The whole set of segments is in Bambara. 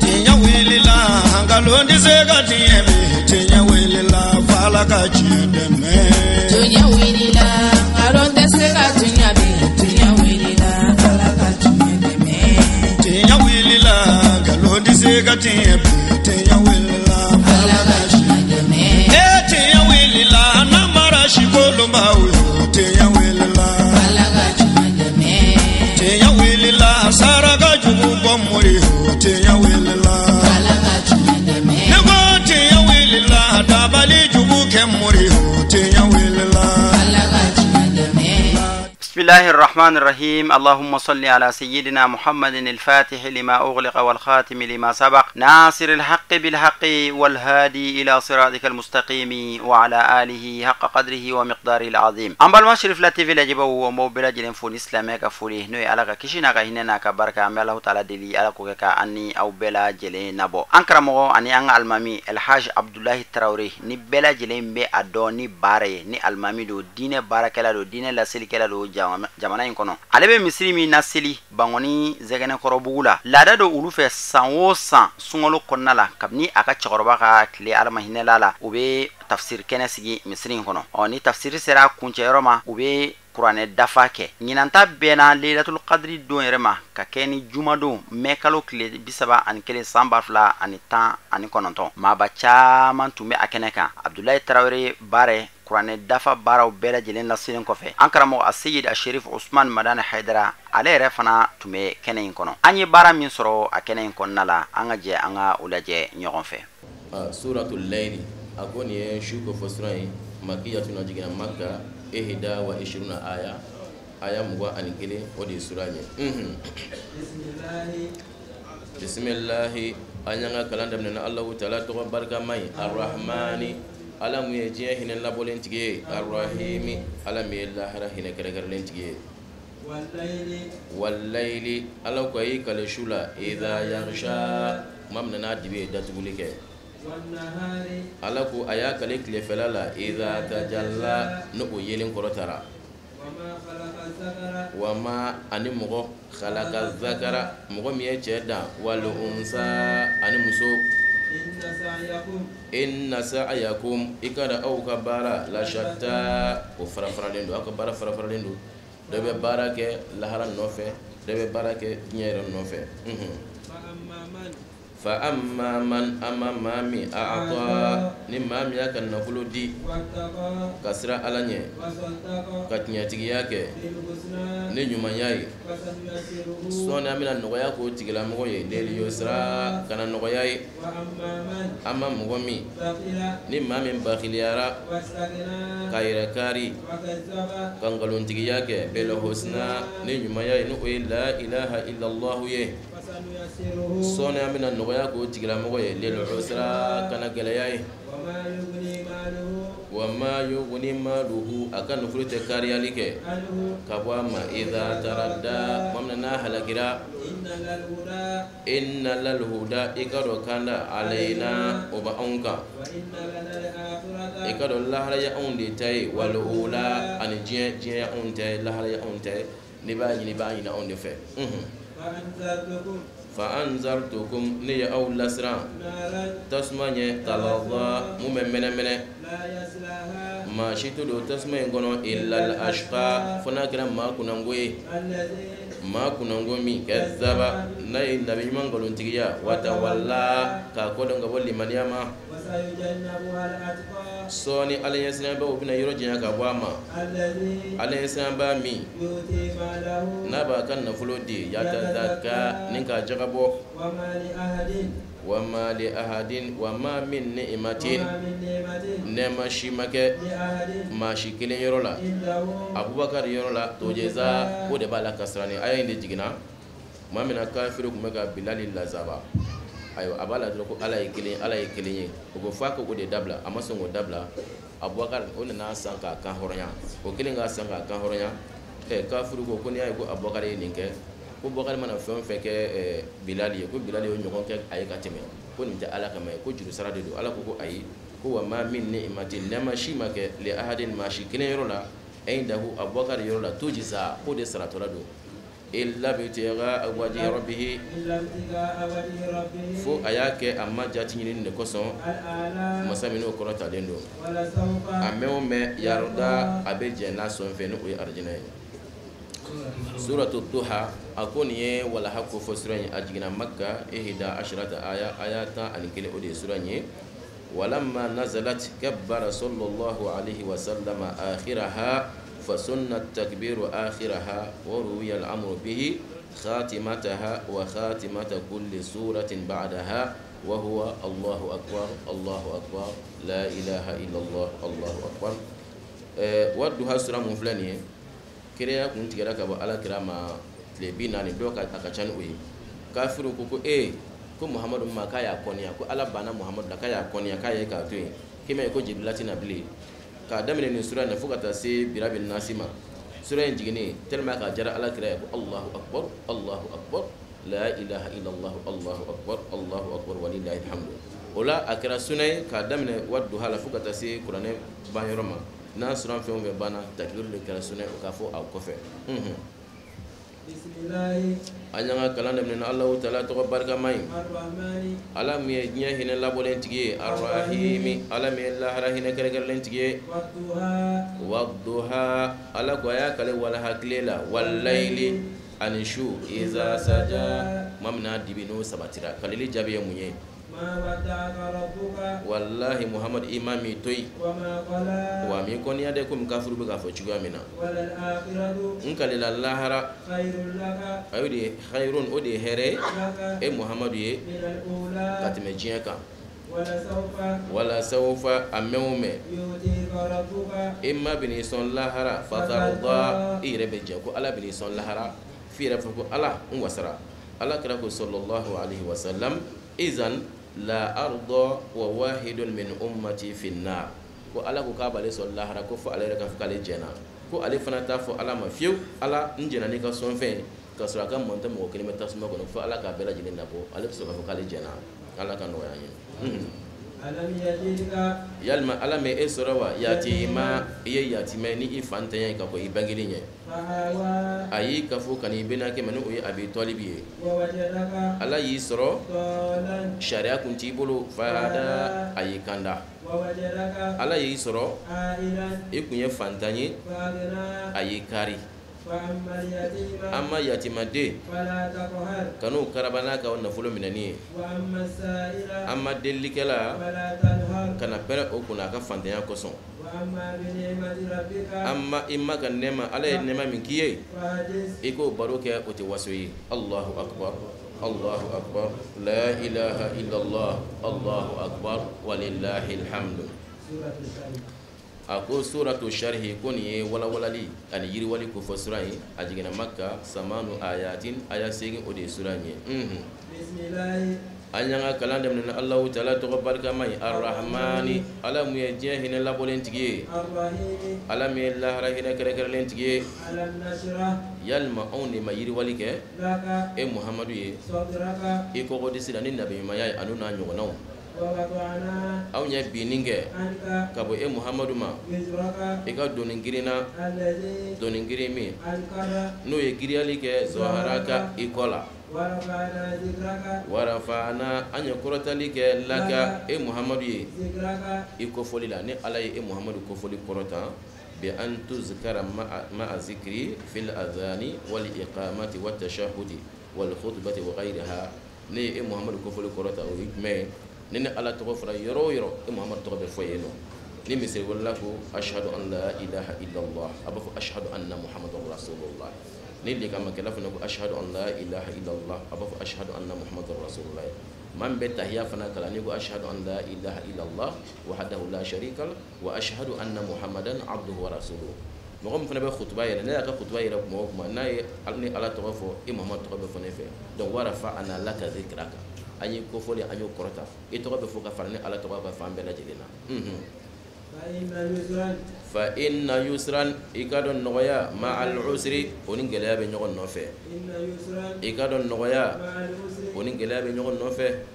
Tinya wilila hangalondi zega tiebe tinya wilila fala kachideme tinya wilila hangalondi zega tinya be tinya wilila fala kachideme tinya wilila hangalondi zega tiebe tinya wilila fala kachideme tinya wilila namara shikolomba uyo tinya wilila fala kachideme tinya wilila saraka jubu bomuri tinya wilila fala kachideme nego tinya wilila dabali jubu kemuri tinya wilila fala kachideme. بسم الله الرحمن الرحيم. اللهم صل على سيدنا محمد الفاتح لما أغلق والخاتم لما سبق ناصر الحق بالحق والهادي إلى صراطك المستقيم وعلى آله حق قدره ومقداره العظيم. أما المشرف لا تيفي لجبه وموبلا جلن فون إسلامك فوليه نوي على كشينا كهننا كبركة أم الله تعالى دلي على كوكا أني أو بلا جلن نبو أنكرمو أني أن المامي الحاج عبد الله التراوري ني بلا جلن بي أدوني باري ني المامي دو دين باركلا دو دين لا سلكلا دو jamana in kono ale be misiri mi nasili bangoni zegene korobugula lada do ulu fe sanwo san sungolo konnala kabni aka chakoroba ka kle alma hinelala ube tafsir kene sigi misiri in kono oni tafsir sera kunche roma ube Qur'ane dafa ke nyinanta bena Lailatul Qadri don yerema ka keni jumado mekalo kle bisaba an kele samba fla ani tan ani kononton mabacha man tumbe akeneka Abdullahi Traoré bare Qur'ane dafa baraw bela jelen la silen kofe ankaramo asayid asharif Usman Madana Haidara ale refana tume kenen kono anyi bara min soro akenen konnala anga je anga ulaje nyogon fe suratul layl agoni shuko fosrai makiyatuna jigina makka ihda wa 20 aya mugwa anikele odi suranye bismillah anyanga kalanda mena Allah taala to barka mai arrahmani alam yeje hinen labolen tige arrahimi alam yelahara hinen kare tige wallayli alaw koy kale shula idha yaghsha mamna na dibe datugulike alaku aya kale kle felala idha tajalla no yelin korotara wama ani mugo khalaqa zakara mugo miye cheda wal unsa ani muso inna sa'yakum ikada au kabara la shatta o farafaralendu akabara farafaralendu debe barake laharan nofe debe barake nyero nofe fa amma man amami a'ata ni mami yakan nafulu di kasra alanye katnyatigi yake ni nyuma yayi sona amina nogoya ko tigila mogoye deli yusra kana nogoyayi amma mogomi ni mami bakhiliyara kayra kari kangalon tigi yake belo husna ni nyuma yayi no la ilaha illa allah ye sona amina nogoya ko tigila mogoye lelo usra kana gelayayi wama yughni maluhu akan nufurute kariyalike kabwa ma idha taradda mamna na halakira inna lal huda ikado kanda alaina oba onka ikado lahara ya onde tay wal ula an je onde lahara ya onde ni ba na onde fe فأنذرتكم ني أو لسرا تسمعني تلظى ممن ما شئتوا تسمعني قنوا إلا الأشقى فناكنا ما كنا نقومي كذب ني نبي من قلون تجيا وتولى كاكودن قبل لمن يما soni ala yesna ba obina yorojinya ka bwama ala yesna ba mi na ba kan na fulodi ya tazakka ninka jagabo wa ma li ahadin wa ma min ni'matin nema shimake ma shikile yorola abubakar yorola tojeza ko de bala kasrani ayin de jigina mamina kafiru kuma ga bilal lazaba ayo abala doko ala yekelen ko faka ko de dabla amason go dabla abubakar on na sanka kan horonya ko kelen ga sanka kan horonya kafiru ko ko ni ay ko abubakar yeninke ko bokar mana fon feke bilal ye ko bilal yo nyogon ke ay ka teme ko ni ta ala kama ko juru sarade do ala ko ay ko wa ma min ni'matin lama shimake li ahadin ma shi kelen yorola ay dahu abubakar yorola tujiza ko de saratola do illa bitiga wajhi rabbih fo ayake amma jati nyini ne koson masamino korota dendo amewme yarda abe jena son fe no arjina suratul duha akoniye wala hakko fo surani ajigina makka ihda ashrata ayata alikile ode surani ولما نزلت كبر صلى الله عليه وسلم آخرها فسن التكبير آخرها وروي الأمر به خاتمتها وخاتمة كل سورة بعدها وهو الله أكبر الله أكبر لا إله إلا الله الله أكبر ودها سورة مفلانية كريا كنت كرا كبا على كرامة لبينا ندوك أكشانوي كافر كوكو ko muhammadu ma kaya konya ko ala bana muhammadu la kaya konya kaya ka to kime ko jibrilati na bile ka damene ni sura na fukata se birabil nasima sura jigini telma ka jara ala kira ko allahu akbar la ilaha illa allahu akbar walillahi alhamdu ola akira sunay ka damene waddu hala fukata se qur'ane bayoroma na sura fe on be bana takbir le kira sunay o ka fo aw kofe anyanga kalanda min Allah taala to barka mai alam ye nya hina labolen tigie arrahimi alam ye lahara hina kare len tigie wadduha ala goya kale wala haklela wal layli anishu iza saja mamna dibino sabatira kalili jabe munye wallahi muhammad imami toy wa mi kon yade ko mkafuru be gafo ci gamina nkalila lahara ayudi khairun odi here e muhammad ye katime jiaka wala sawfa amewme imma bini son lahara fatarda irebe jako ala bini son lahara fi rafu ala wasara ala kira ko sallallahu alaihi wasallam izan la arda wa wahidun min ummati fi an-nar ko ala ko kabale sallallahu alaihi ko fo ala ka fukale jena ko ale fana ta fo ala mafiu ala njena ni ka son fe ka sura ka monta mo kelima tasma ko fo ala ka bela jina nabo ale so ka fukale jena ala kan wayani alam yajidka yalma alam e surawa yatima ye yatima ni ifanta yan ka ko ibangilinya ayi ka fo kan ibena ke manu o abi talibi ala yi soro sharia kunti bolo fada ayi kanda ala yi soro ikunye fantanye ayi kari amma yatima de kanu karabana ka wannan fulo minani amma delikela kana pere okuna ka fantanya koson amma imma kan nema ala nema min kiye iko baroke o te wasoyi Allahu akbar la ilaha illallah Allahu akbar walillahi alhamdu ako suratu sharhi kuni wala walali an yiri wali ko fosrai ajigina makka samanu ayatin aya segin ode suranye bismillah anyanga kalanda min Allah taala to barka mai arrahmani alam yajih hina labolen tigie arrahimi alam yallah rahina kare len tigie alam nashrah yalma oni mayiri wali ke laka e muhammadu ye sadraka e ko godi sidani nabi mayay anuna nyogonaw aw nya bininge kabo e muhammadu ma e ka doningirina doningirimi no e giriali ke zoharaka ikola warafana anya korotali ke laka e muhammadu ye iko folila ne ala e muhammadu ko foli korota bi an tuzkara ma zikri fil adhani wal iqamati wat tashahhudi wal khutbati wa ghayriha ne e muhammadu ko foli korota o me nene ala to fara yoro e muhammad to be foyeno ni misir wallahu ashhadu an la ilaha illa allah abafu ashhadu anna muhammadar rasulullah ni li kama kelafuna ko ashhadu an la ilaha illa allah abafu ashhadu anna muhammadar rasulullah man be tahiyya fana kala ni ko ashhadu an la ilaha illa allah wahdahu la sharika wa ashhadu anna muhammadan abduhu wa rasuluhu mo fana be khutba yele ne ka khutba yele mo na ni ala to fo e muhammad to be fone fe donc warafa ana laka dhikraka anyi ko foli anyo korota e to be foka farne ala to ba fambe la jelena fa inna yusran ikadon noya ma al usri onin gelabe nyogon nofe ikadon noya onin gelabe nyogon nofe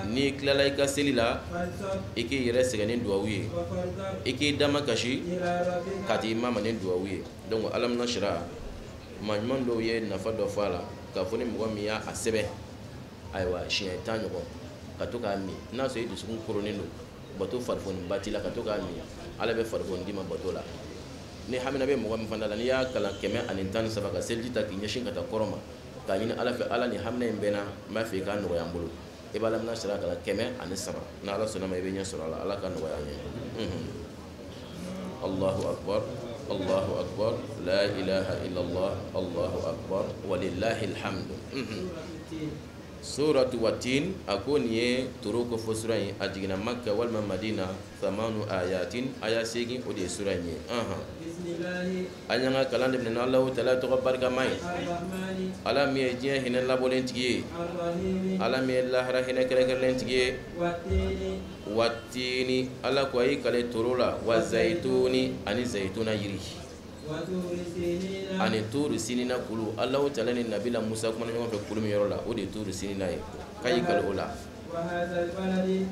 ni klalay ka selila iki yere seganin duawiye iki dama kashi kati mama nen duawiye donc alam nashra maɲuman dɔw ye nafa dɔ fɔ a la k'a fɔ ni mɔgɔ min y'a sɛbɛn ayiwa siɲɛ 10 ɲɔgɔn ka to k'a min n'a sɔrɔ i dusukun koronnen don bato farifoni bati la ka to k'a min ala bɛ farifoni d'i ma bato la ni hamina bɛ mɔgɔ min fana la n'i y'a kalan 113 ka seliji ta k'i ɲɛsin ka taa kɔrɔ ma k'a ɲini ala fɛ ala ni hamina in bɛnna n b'a fɛ i k'a nɔgɔya n bolo i b'a lamina sira kalan 103 ni ala sɔnna ma i bɛ ɲɛ sɔrɔ a la ala ka nɔgɔya an ye Allahu akbar Allahu akbar la ilaha illallah Allahu akbar walillahil hamdu suratu watin ako ni ye toro ko fo sura in a jigina makka walma madina 8 ayatin aya segin o de sura in anyanga kalan de na Allah taala to barka mai ala mi ye je hinel labolen tigi ala mi lahra hinel kelen tigi watini ala ko ay kale toro la wa zaituni ani zaituna yiri ani turu sinina kulu Allah taala ni nabila Musa kuma nyɔgɔn fɛ kulu mi yɔrɔ la o de turu sinina ye kayi kale o la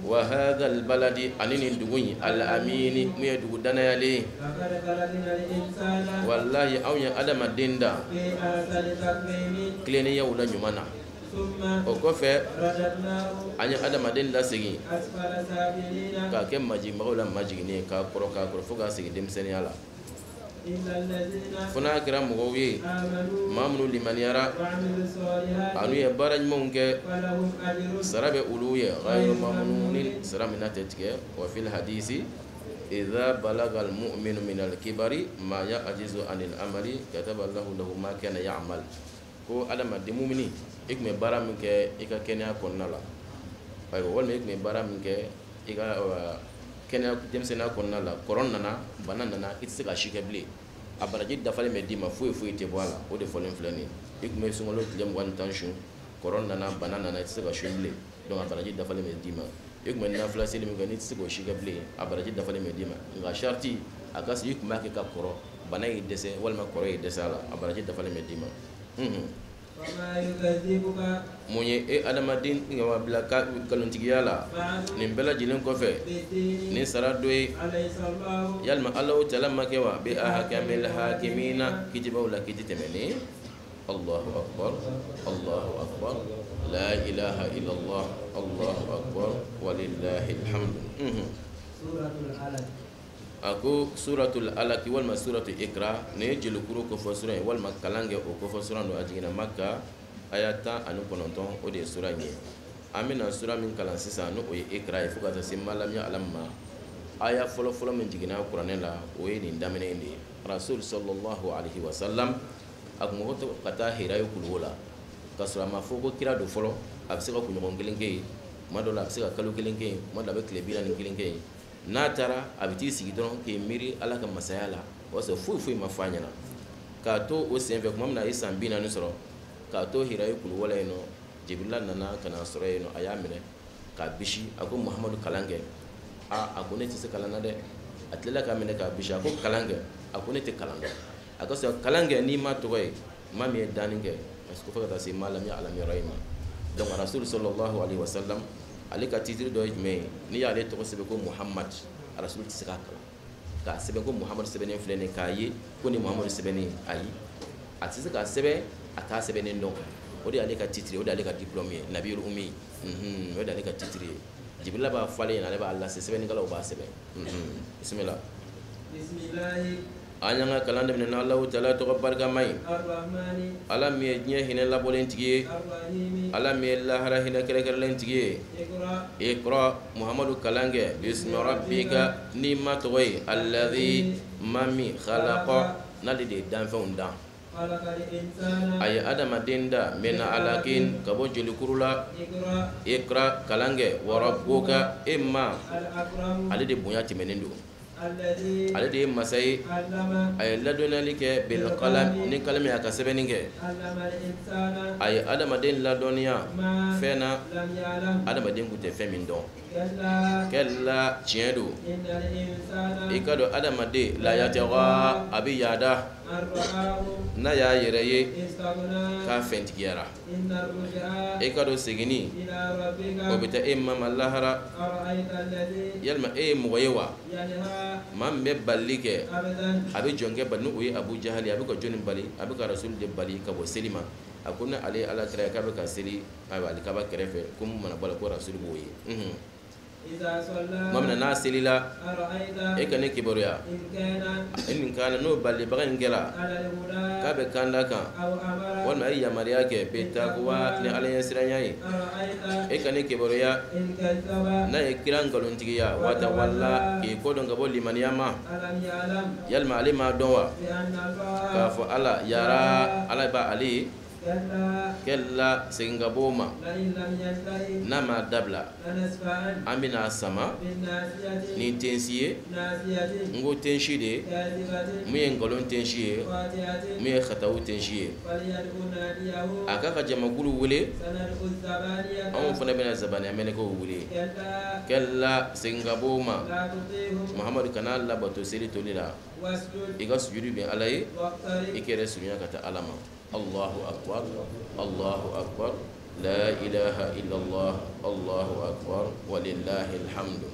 wa hadha al baladi anini dugun al amini mu ye dugu danayale wallahi aw ya adama denda kileni ya wala ɲumana o kɔfɛ an ye adamaden lasegin k'a kɛ majigibagaw la majiginen k'a kɔrɔ fo k'a sigi denmisɛnniya la fona kɛra mɔgɔw ye maa minnu limaniyara anu ye baara ɲumanw kɛ sara bɛ olu ye ghayru mamnunin sara min na tɛ tigɛ wa fil hadisi idha balaga al mu'minu min al kibari ma ya'jizu anil amali kataba Allahu lahu ma kana ya'mal ko adamaden mumini i tun bɛ baara min kɛ i ka kɛnɛya kɔnɔna la ayiwa walima i tun bɛ baara min kɛ i ka kɛnɛya denmisɛnniya kɔnɔna la kɔrɔ nana bana nana i tɛ se ka si kɛ bilen a baraji dafalen bɛ d'i ma foyi tɛ bɔ a la o de fɔlen filɛ nin ye i tun bɛ sunkalo tile 25 sun kɔrɔ nana bana nana i tɛ se ka sun bilen donc a baraji dafalen bɛ d'i ma i tun bɛ nafila seli min kɛ n'i tɛ se k'o si kɛ bilen a baraji dafalen bɛ d'i ma nka sariti a ka se i tun b'a kɛ ka kɔrɔ bana y'i dɛsɛ walima kɔrɔ y'i dɛsɛ a la a baraji dafalen bɛ d'i ma mun ye e adamaden wa bila kalontigiya la nin bɛɛ lajɛlen kɔfɛ ni sara dɔ ye yalima Allahu taala ma kɛ wa bi ahkamil hakimina kitibaw la kiti tɛmɛnen Allahu akbar Allahu akbar la ilaha illallah Allahu akbar walillahil hamdu suratul alaq ako suratul alaq walma suratul ikra ne jeli kuro ko fo sura walma kalange o ko fo sura no ajina makka ayata anu kononton o de sura ni amina sura min kalan sisan no o ye ikra e fuka ta simmalam ya alamma aya folo min jigina qur'an la o ye ni damene ni rasul sallallahu alaihi wasallam akmo to kata hira yo kulwola kasura ma foko kira do folo absika ku nyogon gelenke madola absika kalu gelenke madola be klebina ni gelenke n'a taara a bɛ t'i sigi dɔrɔn k'i miiri ala ka masaya la o y'a sɔrɔ foyi ma fɔ a ɲɛna k'a to o senfɛ tuma min na a ye san 40 sɔrɔ k'a to hira ye kuluwala yen nɔ jibirila nana ka na sɔrɔ yen nɔ a y'a minɛ k'a bisi a ko muhamadu kalan kɛ a ko ne tɛ se kalan na dɛ a tilela k'a minɛ k'a bisi a ko kalan kɛ a ko ne tɛ kalan kɛ a ka sɔrɔ kalan kɛ n'i ma tɔgɔ ye maa min ye danni kɛ parce que fo ka taa se maa lam ya'lam yɔrɔ in ma donc rasul sallallahu alaihi wasallam ale ka titre dɔ ye jumɛn ye n'i y'ale tɔgɔ sɛbɛn ko muhammad rasul tɛ se k'a kalan k'a sɛbɛn ko muhammad sɛbɛnnen filɛ nin k'a ye ko ni muhammad sɛbɛnnen ayi a tɛ se k'a sɛbɛn a t'a sɛbɛnnen dɔn o de y'ale ka titre o de y'ale ka diplôme ye nabiyul ummi o de y'ale ka titre ye jibrila b'a fɔ ale ɲɛna ale b'a lase sɛbɛnnikɛlaw b'a sɛbɛn bisimila an y'an ka kalan daminɛ na Allahu taala tɔgɔ barikama ye ala min ye diɲɛ hinɛ labɔlen tigi ye ala min ye lahara hinɛ kɛrɛkɛrɛlen tigi ye iqra muhamadu kalan kɛ bismi rabbika ni ma tɔgɔ ye alladhi ma min khalaqa n'ale de ye danfɛnw dan a ye adamaden da min alakin ka bɔ jolikuru la iqra kalan kɛ wa rabbuka ma ale de bonya tɛmɛnen don ale de ye masa ye a ye ladɔnniyali kɛ bil qalam ni kalami a ka sɛbɛnni kɛ a ye adamaden ladɔnniya fɛn na adamaden kun tɛ fɛn min dɔn kella tiɲɛ don i ka dɔn adamaden la yatagha a bɛ yaada n'a y'a yɛrɛ ye k'a fɛntigiyara i ka dɔn seginni o bɛ taa e mama lahara yalima e ye mɔgɔ ye wa maa min bɛ balili kɛ a bɛ jɔn kɛ bali ni o ye Abu Jahali a bɛ ka jɔnni bali a bɛ ka Rasul de bali ka bɔ seli ma a ko ni ale ye Alakira ye k'a bɛ ka seli alikaba kɛrɛfɛ ko mun mana bɔ a la ko Rasul b'o ye maa min n'a selila e ka ne kibaruya nin kana n'o balibaga in kɛra k'a bɛ kanda kan walima a ye yamaruya kɛ bɛ takuwa ni Ala ɲɛsiranya ye e ka ne kibaruya n'a ye kira nkalontigiya wata wala k'i ko dɔn ka bɔ limaniya ma yalima ale m'a dɔn wa k'a fɔ Ala yara Ala b'a ale ye kella segin ka bɔ o ma n'a ma dabila an bɛna sama ni tensi ye n ko tensi de mun ye nkalon tensi ye mun ye khatawu tensi ye a k'a ka jamakulu wele anw fana bɛna zabaniya mɛnɛkɛw wele kella segin ka bɔ o ma Muhamadu kana labato seli toli la i ka sujudu bɛ Ala ye i kɛrɛ surunya ka taa Ala ma Allahu akbar Allahu akbar la ilaha illallah Allahu akbar walillahil hamdu.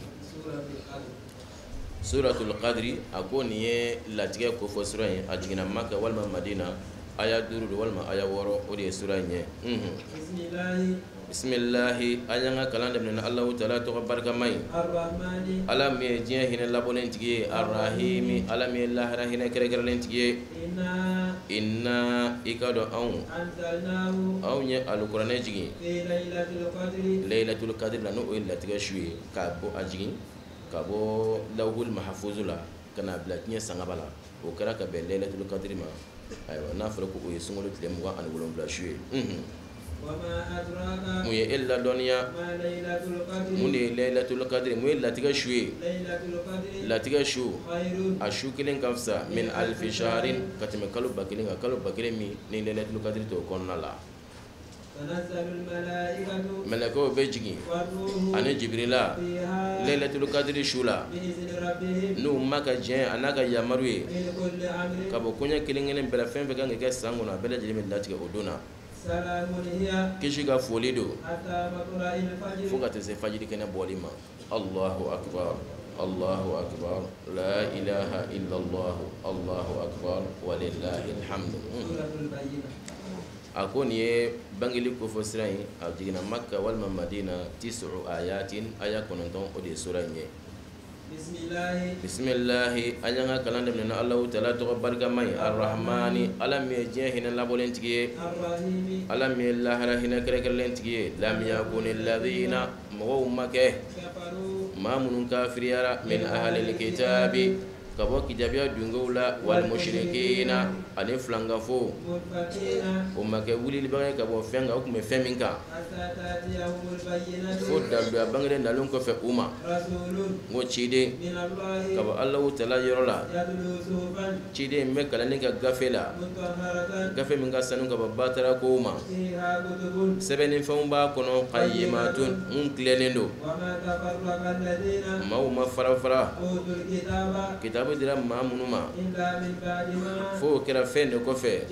Suratul Qadri ako ni ye latigɛ ko fɔ sura in a jiginna Maka walima Madina aya 5 walima aya 6 o de ye sura in ye. Bismillahi ayanga kalan daminɛ Allahu taala tɔgɔ barikama ye Ala min ye diɲɛ hinɛ labɔlen tigi ye Arrahimi Ala min ye lahara hinɛ kɛrɛkɛrɛlen tigi ye inna i ka dɔn anw ye alukuranɛ jigin Laylatul Qadri la n'o ye latigɛ su ye k'a bɔ a jigin ka bɔ Lawhul Mahfuzu la ka na bila diɲɛ sangaba la o kɛra ka bɛn Laylatul Qadri ma ayiwa n'a fɔra ko o ye sunkalo tile 27 su ye mun ye e ladɔnniya mun de ye Laylatul Qadri mun ye latigɛ su ye latigɛ su a su kelen ka fisa min alfi shahrin ka tɛmɛ kalo 1000 kan kalo 1000 min ni Laylatul Qadri t'o kɔnɔna la mɛlɛkɛw bɛ jigin ani Jibrila Laylatul Qadri su la n'u ma ka diɲɛ a n'a ka yamaru ye ka bɔ koɲɛ kelen kelen bɛɛ la fɛn fɛn kan ka kɛ san kɔnɔ a bɛɛ lajɛlen bɛ latigɛ o don na kisi ka foli don fo ka taa se fajiri kɛnɛ bɔli ma Allahu akbar Allahu akbar la ilaha illallah Allahu akbar walillahil hamdu. A ko nin ye bangeli kofɔ sira in a jiginna Makka walima Madina 9 ayatin aya 9 o de ye sura in ye. Bismillahi an y'an ka kalan daminɛ Allahu taala tɔgɔ barikama ye Arrahmani Ala min ye diɲɛ hinɛ labɔlen tigi ye Ala min ye lahara hinɛ kɛrɛkɛrɛlen tigi ye lam yakunil ladhina mɔgɔw ma kɛ maa minnu kafiriyara min ahlil kitabi ka bɔ kitabiya dungew la wal mushrikina ani filangafo o ma kɛ wulilibaga ye ka bɔ fɛn kan o tun bɛ fɛn min kan fo daluya bangelen nalen kɔfɛ u ma n ko ciden ka bɔ Alahu taala yɔrɔ la ciden bɛ kalanni kɛ gafe la gafe min ka sanu ka bɔ batara kow ma sɛbɛnnifɛnw b'a kɔnɔ qayyimatun n tilenen don maaw ma fara fara kitabu dira maa minnu ma fo o kɛra fɛn de kɔfɛ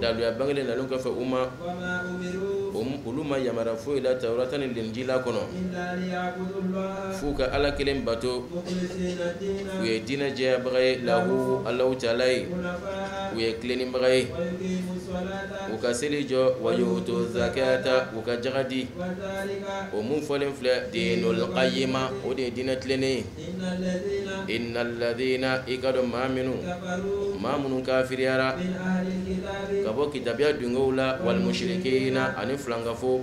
daluya bangelen nalen kɔfɛ u ma olu ma yamara foyi la Tawrata ni Linjila kɔnɔ f'u ka Ala kelen bato u ye diinɛ jɛyabaga ye lahu Alahu taala ye u ye tilennibaga ye u ka seli jɔ wa yu'tu zakata u ka jaga di o mun fɔlen filɛ diinul qayyima o de ye diinɛ tilennen ye innal ladhina i ka dɔn maa minnu kafiriyara ka bɔ kitabiya dungew la wal mushrikina ani filangafo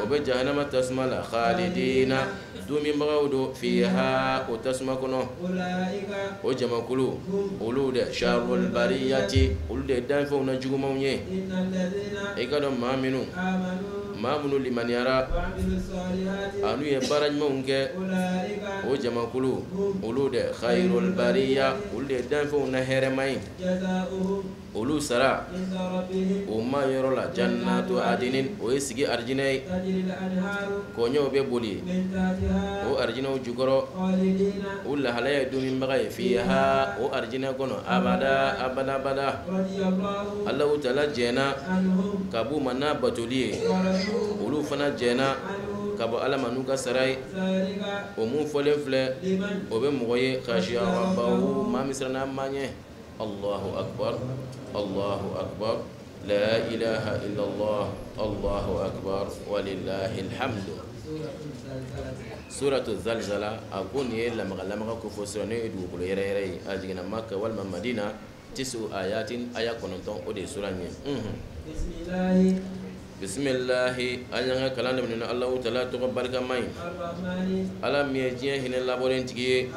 o bɛ jahanama tasuma la khalidina duminbagaw do fiha o tasuma kɔnɔ o jamakulu olu de sharrul bariyati olu de danfɛnw na jugumanw ye i ka dɔn maa mamunu limaniyara anu ye baara ɲumanw kɛ o jamakulu olu de khairul bariya olu de danfɛnw na hɛrɛma ye olu sara o ma yɔrɔ la jannatu adinin o ye sigi arijinɛ ye kɔɲɔw bɛ boli o arijinɛw jukɔrɔ o lahalaya ye duminbaga ye fiha o arijinɛ kɔnɔ abada abada abada Allahu taala jɛna ka b'u ma n'a batoli ye olu fana jɛna ka bɔ Ala ma n'u ka sara ye o mun fɔlen filɛ o bɛ mɔgɔ ye khashiya rabbahu maa min siranna ma ɲɛ Allahu akbar Allahu akbar la ilaha illallah Allahu akbar walillahil hamdu. Suratu Zalzala a ko nin ye lamaga ko fɔ sura ne ye dugukolo yɛrɛ yɛrɛ ye a jiginna Makka walima Madina tisu ayatin aya 9 o de ye sura ɲɛ. Bismillahi an y'an ka kalan daminɛ Allahu taala tɔgɔ barikama ye Ala min ye diɲɛ hinɛ labɔlen tigi ye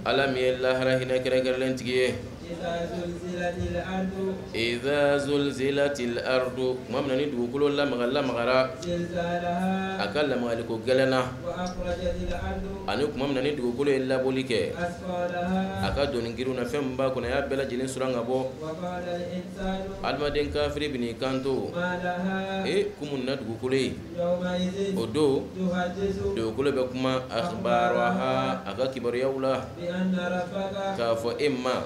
Ala min ye lahara hinɛ kɛrɛnkɛrɛnlen tigi ye Idha zulzilatil ardu kuma min na ni dugukolo lamagara a ka lamagali ko gɛlɛnna ani kuma min na ni dugukolo ye labɔli kɛ a ka doni giriw na fɛn min b'a kɔnɔ a y'a bɛɛ lajɛlen suran ka bɔ adamaden kafiri bi n'i kanto kumun na dugukolo ye o don dugukolo bɛ kuma akhbaraha a ka kibaruyaw la k'a fɔ e ma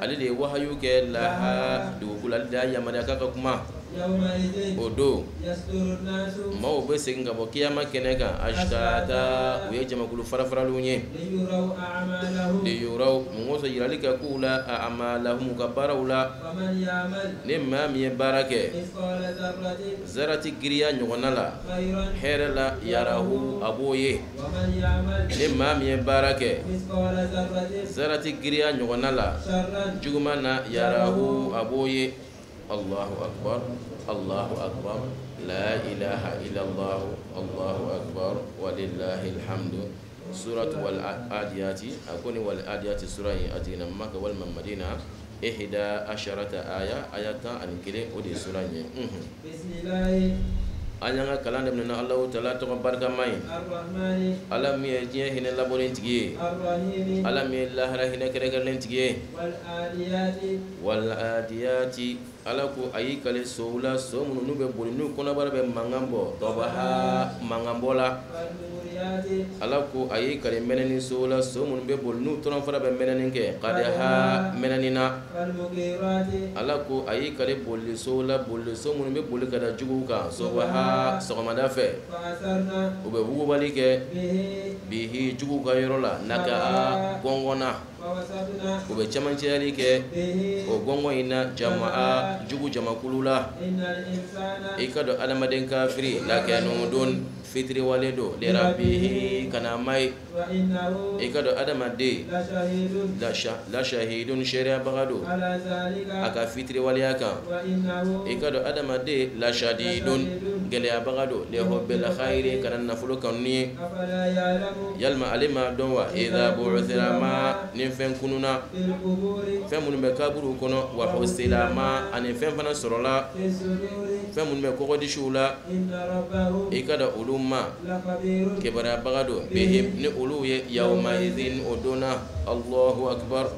ale de ye wahayu kɛ laha dugukolo ale de y'a yamaruya k'a ka kuma o don maaw bɛ segin ka bɔ kiyama kɛnɛ kan ashtata u ye jamakulu farafaralenw ye liyuraw mun sɔn yirali kɛ k'u la a'malahum ka baaraw la ni maa min ye baara kɛ zarati giriya ɲɔgɔnna la hɛrɛ la yarahu a b'o ye ni maa min ye baara kɛ zarati giriya ɲɔgɔnna la juguman na yarahu a b'o ye Allahu akbar Allahu akbar la ilaha illallah Allahu akbar walillahil hamdu. Suratu wal adiyati akoni wal adiyati sura yi atina Makka wal Madina 11 ayatan ani kelen o de sura yi. Bismillah an y'an ka kalan daminɛ Allahu taala tɔgɔ barikama ye Ala min ye diɲɛ hinɛ labɔlen tigi ye Ala min ye lahara hinɛ kɛrɛnkɛrɛnlen tigi ye wal adiyati Ala ko a y'i kale sow la so minnu n'u bɛ boli n'u kɔnɔbara bɛ mankan bɔ tɔbaha mankan bɔ la Ala ko a y'i kale mɛnɛni sow la so minnu bɛ boli n'u tɔrɔnfara bɛ mɛnɛni kɛ qadaha mɛnɛni na Ala ko a y'i kale boli sow la boli so minnu bɛ boli ka da juguw kan sobaha sɔgɔmada fɛ u bɛ wugubali kɛ bihi juguw ka yɔrɔ la naka gɔngɔnna u bɛ camancɛyali kɛ o gɔngɔn in na jamaa jugu jamakulu la i ka dɔn adamaden kafiri lakanudun fitiri wale do lirabihi kana mai i ka dɔn adamaden la shahidun shari'abaga do a ka fitiri waleya kan i ka dɔn adamaden la shadidun gɛlɛyabaga do lihubbil khairi kana nafolo kanu ye yalima ale ma dɔn wa idha bu'thira ma ni fɛn kununa fɛn minnu bɛ kaburu kɔnɔ wa husila ma ani fɛn fana sɔrɔla fɛn minnu bɛ kɔgɔdisiw la i ka dɔn olu ma kibaruyabaga do bihim ni olu ye yawma idhin o donna Allahu akbar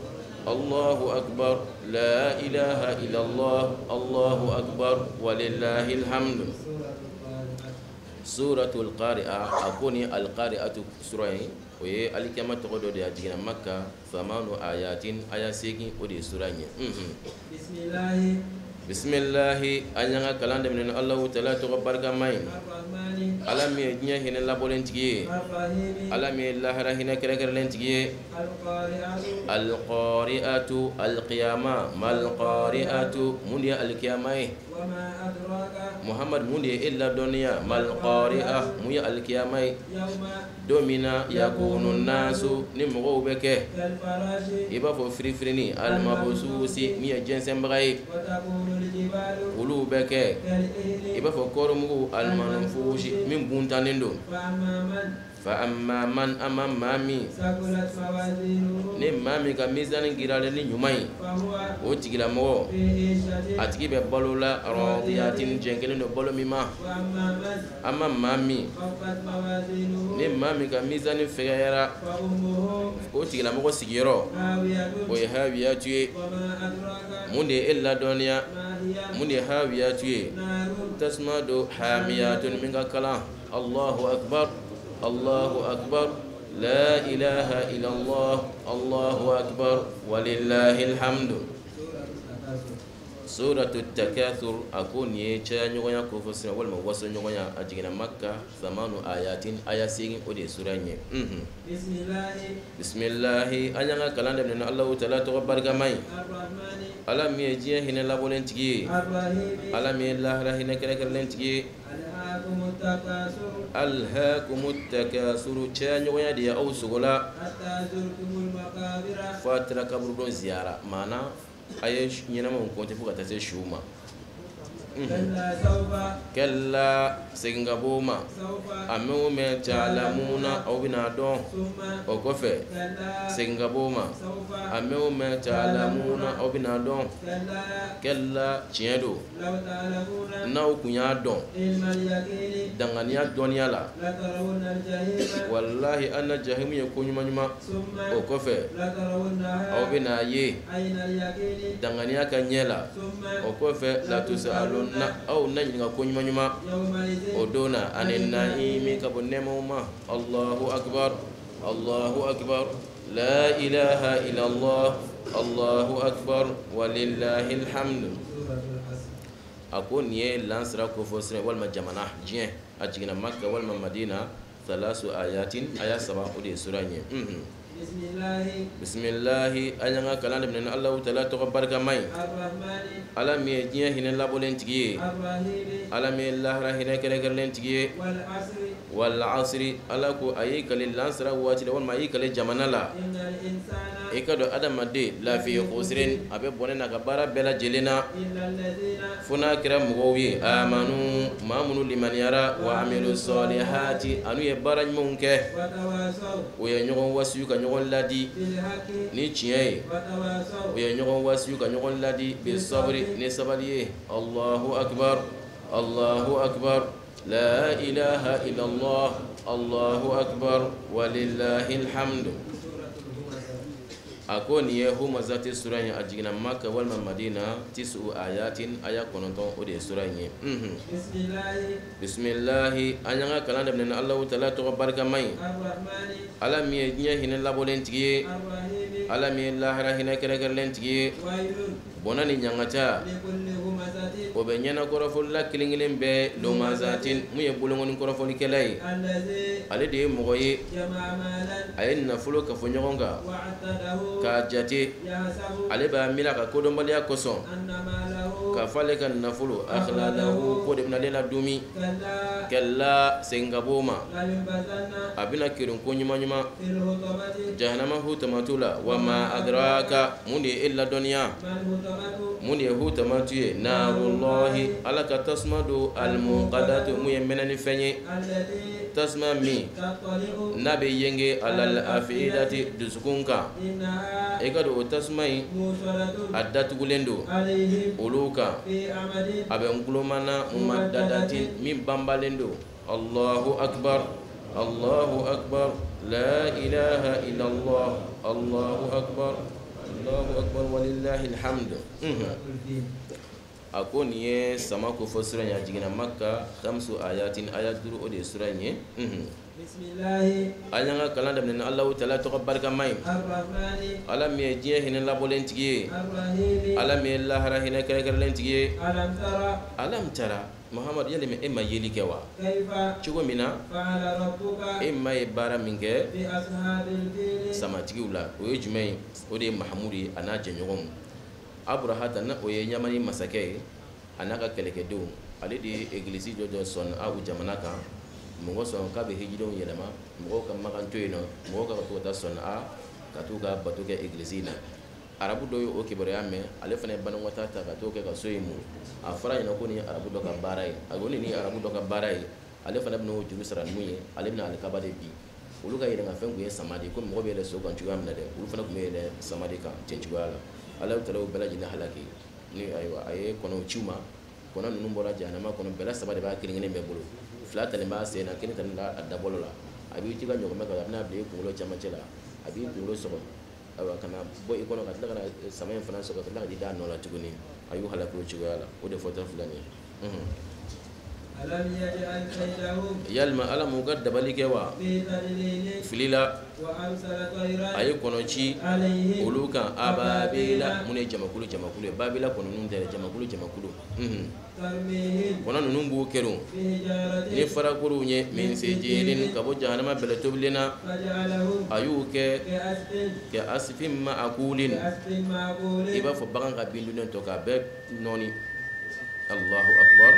Allahu akbar la ilaha illallah Allahu akbar walillahil hamdu. Suratul Qari'ah akoni al-Qari'atu sura yi o ye alikiyama tɔgɔ dɔ de ye a jiginna Makka famanu ayatin aya 8 o de ye sura ye. Bismillahi an y'an ka kalan daminɛ Allahu taala tɔgɔ barikama ye Ala min ye diɲɛ hinɛ labɔlen tigi ye Ala min ye lahara hinɛ kɛrɛnkɛrɛnlen tigi ye al-qari'atu al-qiyama mal-qari'atu mun de ye alikiyama ye Muhammad mun de ye e ladɔnniya mal-qari'a mun ye alikiyama ye don min na yakunu nasu ni mɔgɔw bɛ kɛ i b'a fɔ firifirini al-mabususi min ye jɛnsɛnbaga ye olu bɛ kɛ i b'a fɔ kɔrɔmugu al-manfushi min buntanen do fa amma man amma mami ثقلت موازينه ni mami ka mizani girale ni nyumai فهو o tigila mo في عيشة atigi be balola radiyatin jengele no bolo mima وأما من amma mami خفت موازينه ni mami ka mizani fegayara فأمه o tigila mo sigiro هاوية o hawiya tuye وما أدراك munde illa doniya ما هي munde hawiya tuye نار tasmadu hamiyatun minga kala Allahu akbar Allahu akbar la ilaha illallah Allahu akbar walillahil hamdu. Suratu Takathur akun ye cha nyogonya ko fosina wal ma waso nyogonya ajigina Makka zamanu ayatin aya singin ode suranye bismillah anyanga kalanda min Allah ta'ala to barka mai ala mi je hina labolen tigi ala mi lahra hina kere kere tigi alhaakumut takasur cha nyogonya dia au sugola fatra kabru don ziyara mana aye nyina mon konte fuka tase shuma kalla singaboma amu me ta'lamuna aw bina don o kofe singaboma amu me ta'lamuna aw bina don kalla chiedo na kunya don dangania doniala wallahi anna jahim yakunyuma nyuma o kofe aw bina ye dangania kanyela o kofe la tusaluna aw nanyinga kunyuma odona anin naimi kabonema Allahu akbar Allahu akbar la ilaha illa Allah Allahu akbar walillahil hamd. Akon ye lansra ko fosre wal majamana jien ajigina Makka wal Madina thalasu ayatin aya saba ode suranye bismillah ayanga kalanda min Allah ta'ala to barka mai ala mi jien hina labolen tigi ala mi lahra hina kere kere tigi wal asri ala ko ayi kalil lansra wati wal mai kalil jamanala ikado adama de la fi khusrin abe bonena kabara bela jelena funa kira mugowi amanu mamunu liman yara wa amilu salihati anu ye baraj munke o ye nyogon wasu ka nyogon ladi ni chiye o ye nyogon wasu ka nyogon ladi bi sabri ni sabaliye Allahu akbar Allahu akbar la ilaha illa Allah Allahu akbar walillahil hamd. Akon ye huma zati suranya ajigina Makka wal Madina tisu ayatin aya kononton ode suranye bismillah anyanga kalanda min Allah ta'ala to barka mai ala mi nya hina labolen tiye ala mi lahra hina kere kere tiye bonani nyangata o be nyana korofol la kilingilen be lo mazatin mu ye bulongon korofol kelay ale de mogoye ayen na fulo ka fonyogonga ka jate ale ba mila ka kodon baliya koson ka fale kan nafulu akhladahu ko de lela dumi kalla sengaboma abina kirun ko nyuma nyuma jahannama hutamatula wa ma adraka mundi illa dunya mundi hutamatuye narullahi alaka tasmadu almuqaddatu muyemmenani fenye tasma mi nabe yenge alal afidati dusukunka egado tasmai addatu gulendo uluka abe ngulumana umaddadatin min bambalendo Allahu akbar Allahu akbar la ilaha illallah Allahu akbar Allahu akbar walillahil hamd. Akon ye sama ko fo suranya jigina Makka khamsu ayatin ayat duru ode suranye bismillah ayanga kalanda min Allah ta'ala to barka mai arrahmani alam ye je hina labolen tigi alam ye lahara hina kare kare len tigi alam tara Muhammad yale me emma yeli kewa kaifa chugo mina fa'ala rabbuka emma e bara minge bi ashabil fil sama tigi ula o yejmai ode mahmudi ana jenyogom abrahata na oye nyamani masake anaka kelekedo ale di eglise jojo son awu jamana kan mo son ka be hijidon yelema mo ka makan toyno mo ka to ta son a ka to ga batuke eglise na arabu do o kibare ame ale fane banan wata ta ka to ke ka soyimu afara ina ko ni arabu do ka barai agoni ni arabu do ka barai ale fane bno juru saran muye ale na ale ka bade bi olu ka yɛlɛma fɛn kun ye samadi ko mɔgɔ bɛ yɛlɛ so kan cogoya min na dɛ olu fana kun bɛ yɛlɛ samadi kan ten cogoya la ala taala o bɛɛ lajɛlen halaki ni ayiwa a ye kɔnɔw ciw ma kɔnɔ ninnu bɔra jahanama kɔnɔ bɛlɛ saba de b'a kelen kelen bɛɛ bolo fila talen b'a sen na kelen talen b'a dabɔlɔ la a b'i ci ka ɲɔgɔnmɛ kan a bɛna bila i kunkolo camancɛ la a b'i kunkolo sɔgɔ ayiwa kana bɔ i kɔnɔ ka tila ka na sama in fana sɔgɔ ka tila ka di d'a nɔ la tuguni a y'u halaki o cogoya la o de fɔtɔ filɛ nin ye yalima ala m'u ka dabali kɛ wa fili la a ye kɔnɔ ci olu kan ababila mun ye jamakulu ye babila kɔnɔ ninnu tɛ jamakulu kɔnɔ ninnu b'u kɛr'u ni farakorow ye min sijilin ka bɔ jahanama bɛlɛ tobilen na a y'u kɛ ka asifin ma'kulin i b'a fɔ bagan ka bin dunnen tɔ k'a bɛɛ nɔɔni Allahu akbar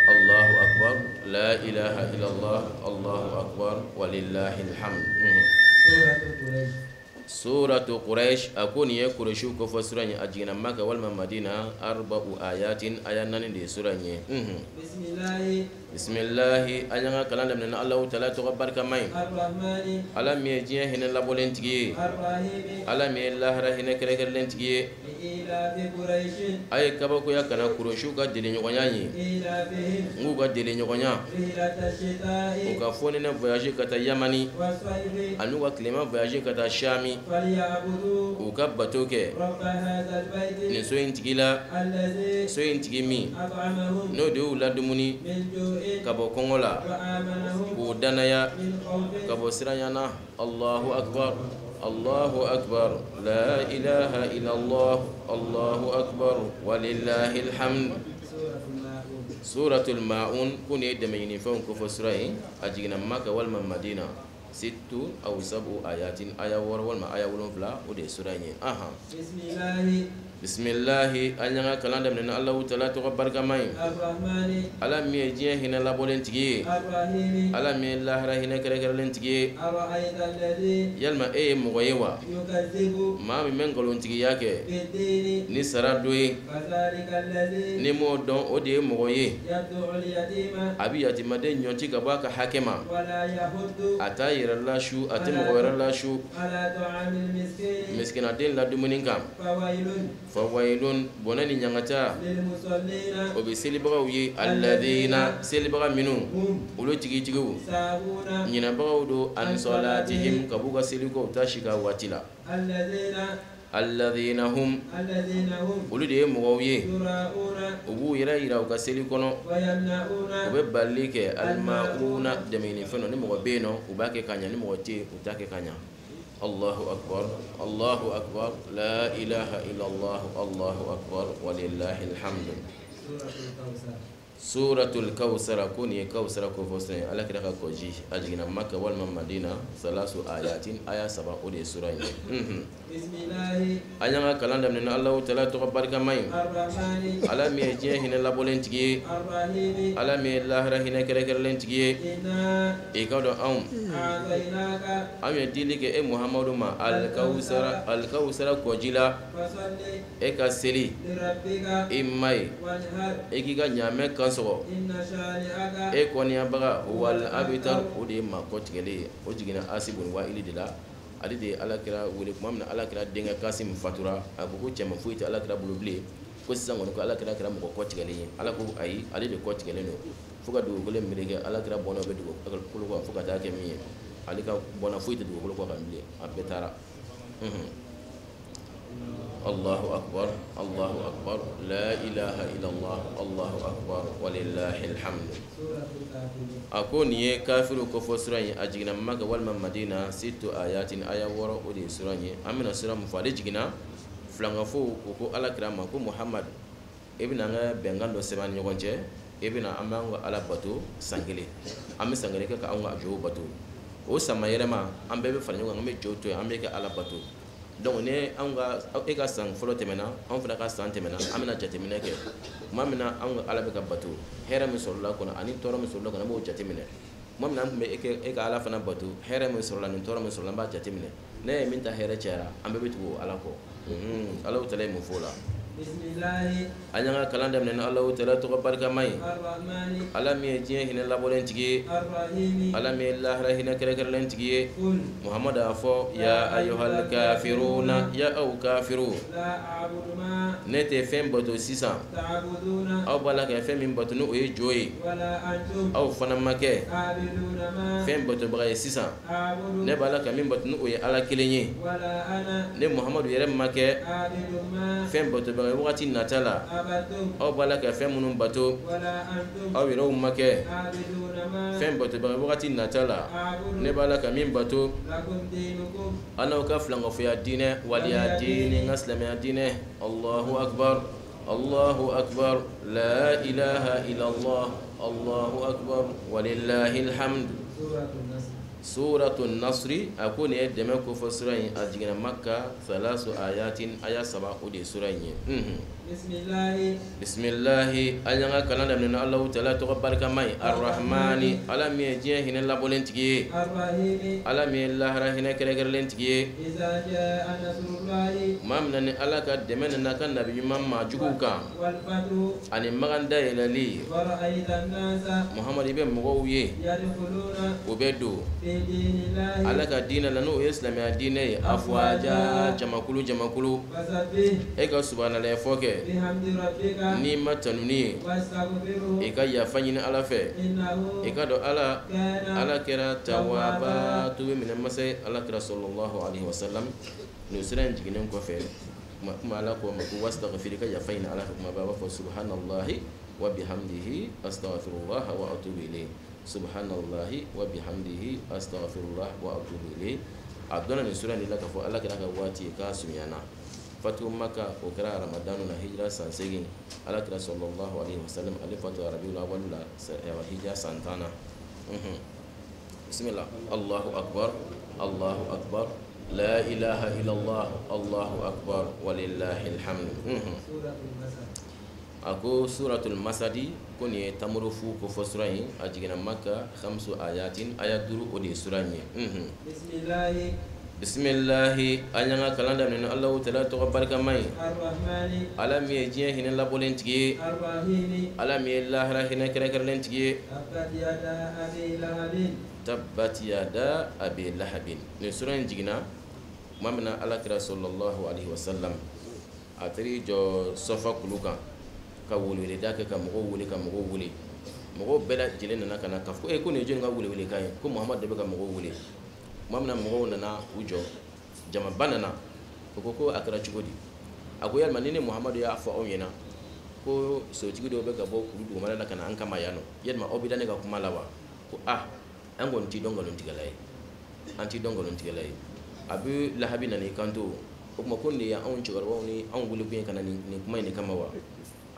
Allahu akbar la ilaha illallah Allahu akbar walillahil hamd suratu Quraish ako ni ye Quraishu ko fo sura a jigina Makka walma Madina arba'u ayatin ayanani de sura nye bismillah ayanga kala dem na Allah taala to barka mai ala mi je hina labolen tigi ala mi lahra hina kere kere len tigi ay kaba ko yakana Quraishu ga dele nyogonya yi ngu ga dele nyogonya o ka foni na voyage kata Yamani anu ga klema voyage kata Shami u ka bato kɛ ni so in tigi la so in tigi min n'o de y'u ladumuni ka bɔ kɔngɔ la k'u danaya ka bɔ siranyana Allahu akbar Allahu akbar la ilaha illallah Allahu akbar walillahil hamd suratul Ma'un kun ye dɛmɛ ɲini fɛnw ko fɔ sura in a jiginna Makka walima Madina sittu aw sabu ayatin aya wɔɔrɔ walima aya wolonfila o de ye sura in ye bismillahi an y'an ka kalan daminɛ ni Allahu taala tɔgɔ barikama ye ala min ye diɲɛ hinɛ labɔlen tigi ye ala min ye lahara hinɛ kɛrɛkɛrɛlen tigi ye yalima e ye mɔgɔ ye wa maa min bɛ nkalontigiya kɛ ni sara dɔ ye ni m'o dɔn o de ye mɔgɔ ye a bɛ yatimaden ɲɔnti ka bɔ a ka hakɛ ma a t'a yɛrɛ lasu a tɛ mɔgɔ wɛrɛ lasu miskinaden ladumuni kan fawailun bona ni ɲangata o bɛ selibagaw ye alladina selibaga minnu olu tigitigiw ɲinabagaw do an salatihim ka b'u ka seliko ta si ka waati la alladina hum olu de ye mɔgɔw ye u b'u yɛrɛ yira u ka seli kɔnɔ u bɛ balili kɛ almauna dɛmɛni fɛn ni mɔgɔ bɛ yen nɔ u b'a kɛ ka ɲɛ ni mɔgɔ tɛ yen u t'a kɛ ka ɲɛ Allahu akbar la ilaha illallah Allahu akbar walillahil hamd suratul Kawsara ko ni Kawsara ko fo sen ala kira ka koji ajigina Makka walma Madina salasu ayatin aya saba o de sura ye bismillah ayanga kalan daminɛ ni Allahu taala tɔgɔ barika mai ala mi ye diɲɛ hinɛ labɔlen tigi ye ala mi ye lahara hinɛ kɛrɛkɛrɛlen tigi ye i ka dɔn anw ye dili kɛ e Muhamadu ma al-Kawsara koji la e ka seli i ma ye e k'i ka ɲaamɛ kan sɔgɔ e kɔniyabaga wal abitar o de ye maa kɔtigɛlen ye o jiginna Asibun Wa'ili de la ale de ye alakira wele tuma min na alakira denkɛ Kasim fatura a ko ko cɛman foyi tɛ alakira bolo bilen ko sisan kɔni ko alakira kɛra mɔgɔ kɔtigɛlen ye ala ko ayi ale de kɔtigɛlen don fo ka dugukolo meleke alakira bɔnnaw bɛ dugukolo kan fo ka taa kɛ min ye ale ka bɔnna foyi tɛ dugukolo kan bilen a bɛɛ taara Allahu akbar la ilaha illallah Allahu akbar walillahil hamd ako ni ye kafiru ko fo sura in a jiginna Makka walima Madina sittu ayatin aya wɔɔrɔ o de ye sura in an bɛna sura mun fɔ ale jiginna filankafo ko ko alakira ma ko Muhammad e bɛna an ka bɛnkan dɔ sɛbɛn ni ɲɔgɔn cɛ e bɛna an b'an ka ala bato san kelen an bɛ san kelen kɛ ka an ka jɔw bato o sama yɛrɛma an bɛɛ bɛ fara ɲɔgɔn kan an bɛ jɔw to yen an bɛ kɛ ala bato donc ne e ka san fɔlɔ tɛmɛna an fana ka san tɛmɛna an bɛna jateminɛ kɛ tuma min na an ka ala bɛ ka bato hɛrɛ min sɔrɔla kɔnɔ ani tɔɔrɔ min sɔrɔla kɔnɔ an b'o jateminɛ tuma min na an tun bɛ e ka ala fana bato hɛrɛ min sɔrɔla ni tɔɔrɔ min sɔrɔla an b'a jateminɛ ne ye min ta hɛrɛ cayara an bɛɛ bɛ tugu ala kɔ ala taala ye mun fɔ o la anyanga kalanda men Allah ta'ala to barka mai alam ye jien hin labolen tigi alam ye Allah rahina kare kare len tigi Muhammad afo ya ayyuhal kafiruna ya au kafiru nete fem boto 600 aw bala ka fem min boto no e joyi aw fana make fem boto bagay 600 ne bala ka min boto no e ala kilenye ne Muhammad yere make fem boto bagay wakati natala aw bala ka fem munun bato aw yero make fem boto bagay wakati natala ne bala ka min bato ana ka flanga fi adine wali adine ngaslam adine Allahu akbar Allahu akbar la ilaha illallah Allahu akbar walillahil hamd suratul nasri akuni edeme ko fasrai ajigina makka 3 ayatin aya 7 udi surai bismillah ayanga kalanda min Allah ta'ala to barka mai arrahmani alam ye hin la bolentigi alam ye Allah rahina kare lentigi iza jaa nasrullahi mamnan alaka demen na kan nabi mamma juguka wal fatu ani maganda ilali fara'aita an-nasa Muhammad ibn mugawiye yadkhuluna ubedu fi dinillahi alaka dina lanu islam ya dine afwaja jamakulu fasabbih eka subhanallahi foke bihamdi rabbika ni matanuni wastaghfiruhu eka ya fanyina ala fe innahu eka do ala kana kira tawaba tuwe min masai ala kira sallallahu alaihi wasallam no siran jiginen ko fe kuma ala ko mako wastaghfirika ya fanyina ala kuma baba fa subhanallahi wa bihamdihi astaghfirullah wa atubu ilayh subhanallahi wa bihamdihi astaghfirullah wa atubu ilayh adona ni sura ni laka fo ala kira ka wati ka sumyana fatu maka okra ramadan na hijra sansegin ala kira sallallahu alaihi wasallam alifatu rabiul awwal la hijra santana bismillah Allahu akbar la ilaha illallah Allahu akbar walillahil hamd ako suratul masadi kuni tamurufu ko fosrai ajigina makka 5 ayatin ayat duru odi suranye bismillah anyanga kalanda min Allah ta'ala to barka mai arrahmani alam ye jien hin la bolentigi arrahimi alam ye Allah rahina kare lentigi tabbat yada abi lahabin tabbat yada abi lahabin ni suran jigina mamna ala kira sallallahu alaihi wasallam atri jo sofa kuluka ka wulwele dake ka mo wuli mo bela jilena nakana kafu e ko ne jenga wulwele kai ko Muhammad de ka mo wuli mamna mo na ujo jama banana ko akara chugodi ago yalma nene Muhammad ya afa onyena ko so tigido be gabo kudu mala kana an kama yano yalma obidane ga kuma lawa ko angon ti dongolon tigalay anti dongolon tigalay abu lahabi nani kanto ko ma konde ya an chugarwa ni an gulu bien kana ni kuma ni kama wa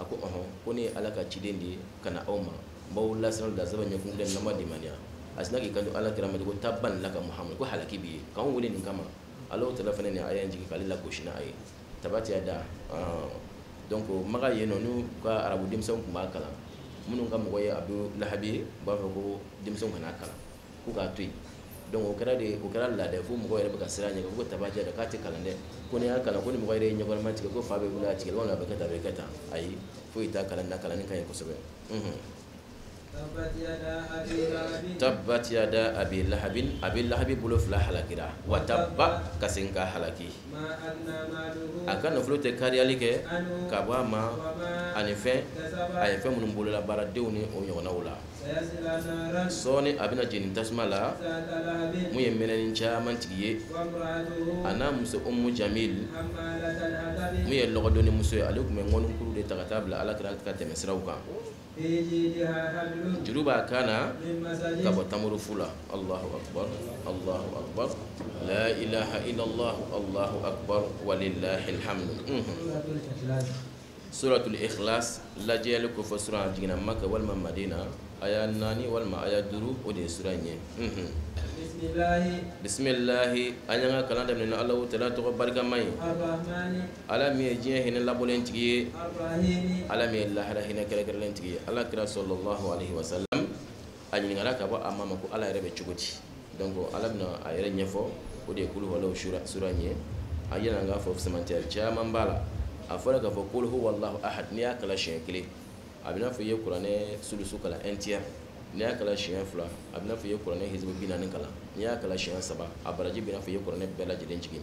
ako ko ni alaka chidendi kana oma bawla sanal da zabanya kun den namadi mania asnaki kanto ala kirama ko tabban laka Muhammad ko halaki bi kan wuli ni kama Allah ta'ala fane ni ayan jiki kalila ko shina ay tabati ada donc maga yeno nu ka arabu dimson kuma kala munun kam ko ya abu lahabi ba ko dimson kana kala ku ga tuy donc o kara la de fu mo ko yere ba siranya ko tabati da kati kala de ko ne kala ko ni mo ko yere nyogol manti ko fa be bula ci wala ba kata ay fu ita kala na kala ni kay ko sobe tabbat yada abi lahabin bulu fla halakira wa tabba kasinka halaki akan no flote kariali ke kabama anife ay fe mun bulu la bara dewni o nyona wala soni abina jinin tasmala mu yemenen chaman tiye ana muso ummu jamil mu ye logodoni muso alikum ngonum kuru de tagatabla ala kira ka temesrawka juruba kana kabo tamuru fula Allahu akbar la ilaha illallah Allahu akbar walillahil hamd suratul ikhlas la jelu ko fasura jigina makka wal madina aya nani wal ma aya duru o de suranye bismillah anyanga kalanda min Allah ta'ala to barka mai arrahmani alam ye jien hin la bolentigi arrahimi alam ye Allah rahina kare lentigi Allah kira sallallahu alaihi wasallam anyi ngara ka ba amma ko ala rebe chugoti donc alam na ayere nyefo o de kulu wala suranye ayena nga fo semantier chama mbala afala ka fo qul huwa Allahu ahad ni ya kala shen kile abina fo ye Qur'ane sulusu kala entier ni ya kala shen fula abina fo ye Qur'ane hizbu binani kala ni ya kala shen saba abaraji bina fo ye Qur'ane bela jiden jigin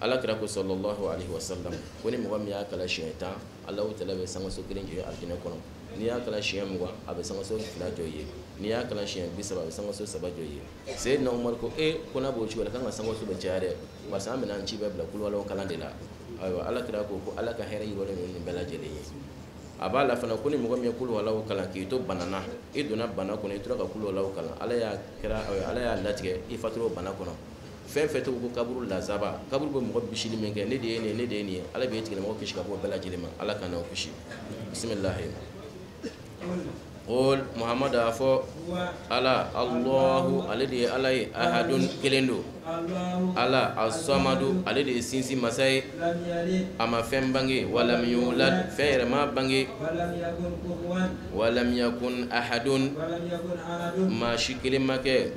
ala kira ko sallallahu alaihi wasallam ko ni mo ya kala shen ta Allah ta'ala be sango so kirin je aljina kono ni ya kala shen mo abe sango so fila joye ni ya kala shen bi saba sango so saba joye sayyidina Umar ko ko na bo ci wala kan sango so be jare ba sa amina ci be bla kul wala kala de la ayo ala kira ko ala ka hera yiro ni bela jede abala fana ko ni mo ya kul wala kala ki to banana iduna bana ko ni tura ka kul wala kala ala ya kira ala ya latige ifatro bana kono fen feto ko kaburu la zaba kaburu bo mo bishili menge ne de ni ala be tigele mo kishi ka bo bela jilima ala kana o kishi bismillah qul muhammad afo ala allah alladhi alai ahadun kelendo ala as-samadu alladhi sinsi masai ama fen bangi walam yulad fere ma bangi walam yakun ahadun ma shikile make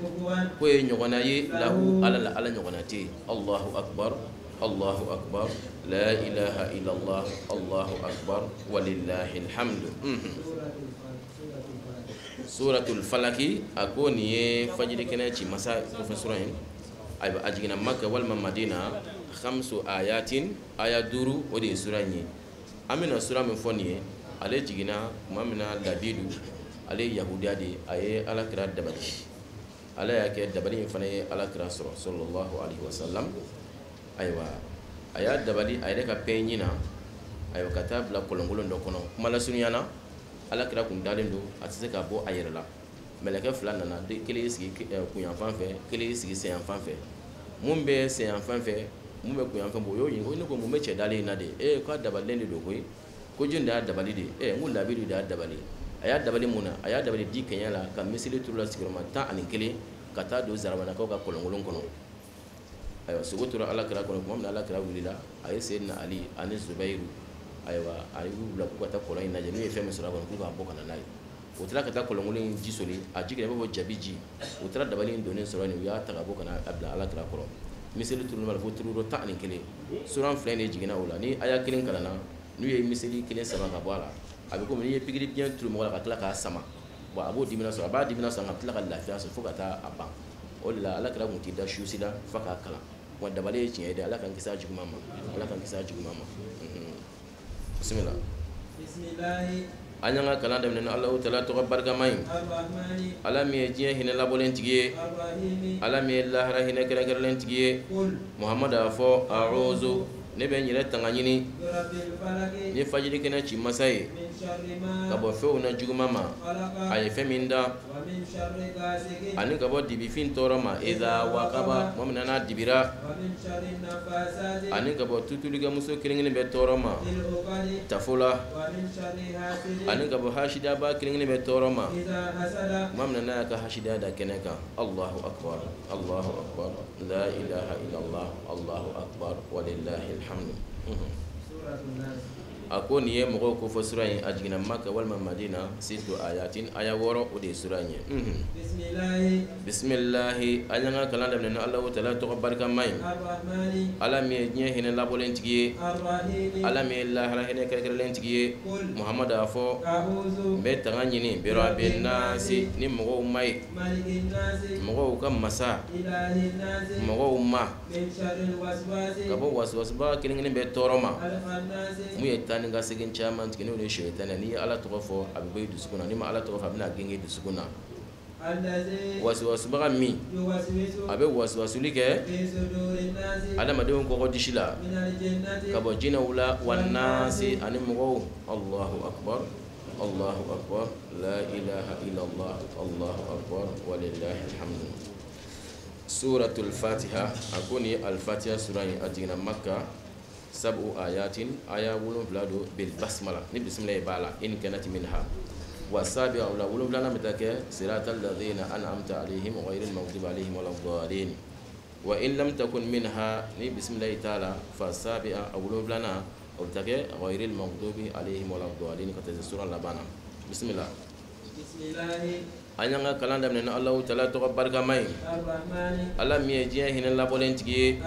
ko e nyogona yi lahu ala nyogona ti allahu akbar la ilaha illa allah allahu akbar walillahil hamdu suratul falaki akoni ye fajiri kene ci masa ko fa surayin ay ba ajigina makka wal madina khamsu ayatin aya duru odi suranye amina sura min foniye ale jigina mamina dabidu ale yahudiya de ay ala kira dabali ala yake dabali fana ala kira sallallahu alaihi wasallam aywa aya dabali ay ka penyina ay kata bla kolongolo ndokono mala sunyana ala kira kun dalen do atise ka bo ayerla meleke fula nana de kele sigi kunyan fanfɛ kele sigi seyan fanfɛ mun bɛ seyan fanfɛ mun bɛ kunyan fanfɛ bo yo yin ko ne ko mun bɛ cɛ dalen na de ko dabalen de do ko jin da dabali de mun labiru da dabali aya dabali mun na aya dabali di kenya la ka misili turula sigiroma 11 ka taa do zarabana ka kolongolon kono ayo sugutura ala kira kono kuma ala kira wulila ayi sayyidina ali ani zubairu aywa ayu la ko ta kolon ina je ni fe mesura ko ko ba kana nay o tira ka ta kolon jisoli a jike be bo jabiji o tira dabali ndonin soro ni ya ta bo kana abla ala kira koro miseli tulu mal fo tulu ta ni kele suran flen ne jigina wala ni aya kilin kala na nu ye miseli kilin sama ka bala abi ko ni ye pigiri bien tulu mo ka tla ka sama bo abo dimina so aba dimina so ka tla ka lafiya so fo ka ta aba o la ala kira muti da shusida fa ka kala wa dabali ci ede ala kan kisa jiguma mama bismillah anyanga kala dem ne Allah taala to barka may ala mi je hina labolen tigiye ala mi lahra hina kera len tigiye muhammad afo a'udhu ne be nyire tanganyini ni fajiri kena ci masai kabo fe una jugumama ay feminda ani kabo dibi fin toroma idha waqaba momna na dibira ani kabo tutuliga muso kilingini be toroma tafula ani kabo hashida ba kilingini be toroma momna na ka hashida da keneka Allahu akbar la ilaha illallah Allahu akbar walillahi alhamdu ako ni ye mogo ko fo sura yin ajigina makka wal madina situ ayatin aya woro o de sura yin bismillah ayanga kala dem ne Allah taala to barka may ala mi nye hina labolen tigiye ala mi la hara hina kere len tigiye muhammad afo be tanga nyini bi rabbin nasi ni mogo may mogo kam masa mogo ma kabo waswas ba kilingini be toroma mu ye nga segin chairman tigene ne shaytan ni ala to fo abibai dusukuna ni ma ala to fa bina genge dusukuna waswas baga mi abe waswasuli ke adama de ko dishila kabo jina wala wan nasi ani mo Allahu akbar la ilaha illallah Allahu akbar walillahi alhamdu suratul fatiha akuni al-fatiha surah ajina makkah سبع آيات آية ولون بلادو بالبسملة بسم الله بالا إن كانت منها والسابع أولى ولون بلانا متاكي صراط الذين أنعمت عليهم غير المغضوب عليهم ولا الضالين وإن لم تكن منها بسم الله تعالى فالسابع أولون بلانا متاكي غير المغضوب عليهم ولا الضالين كتز السورة اللبانا بسم الله anyanga kalanda men Allah ta'ala to barka mai ala mi je hina la bolen tigi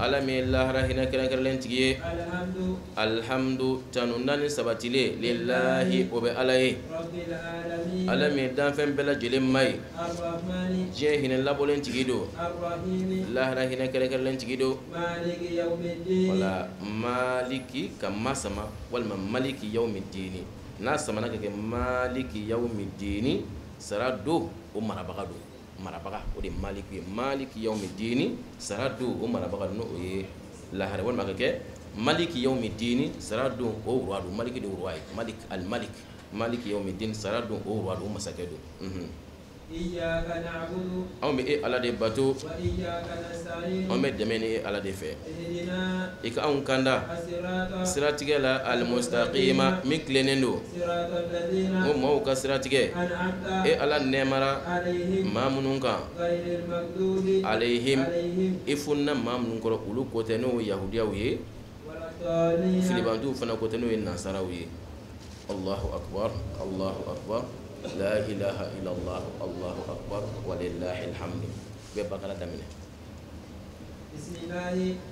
ala mi lahra hina kala kala tigi alhamdu tanunani sabatile lillahi wa bi alai ala mi dan fem bela jele mai je hina la bolen tigi do lahra hina kala kala tigi do wala maliki kama sama wal maliki yawmiddin na sama na ke maliki yawmiddin sarado o marabaga do marabaga o de maliki yawmiddin sarado o marabaga no o ye lahara wal magake maliki yawmiddin sarado o ruwado maliki do ruwai malik al maliki yawmiddin sarado o ruwado masakedo iyyaka na'budu awmi ala de bato wa iyyaka nasta'in awmi demene ala de fe ihdina ika an kanda siratigala al mustaqima miklenendo siratal ladina mo ka siratige an'amta ala nemara alayhim mamununka ghayril maghdubi alayhim ifunna mamunun ko ulu koteno yahudiya wiye waladdallin filibantu fana koteno nasara wiye Allahu akbar la ilaha illallah Allahu akbar walillahil hamd be bakala damine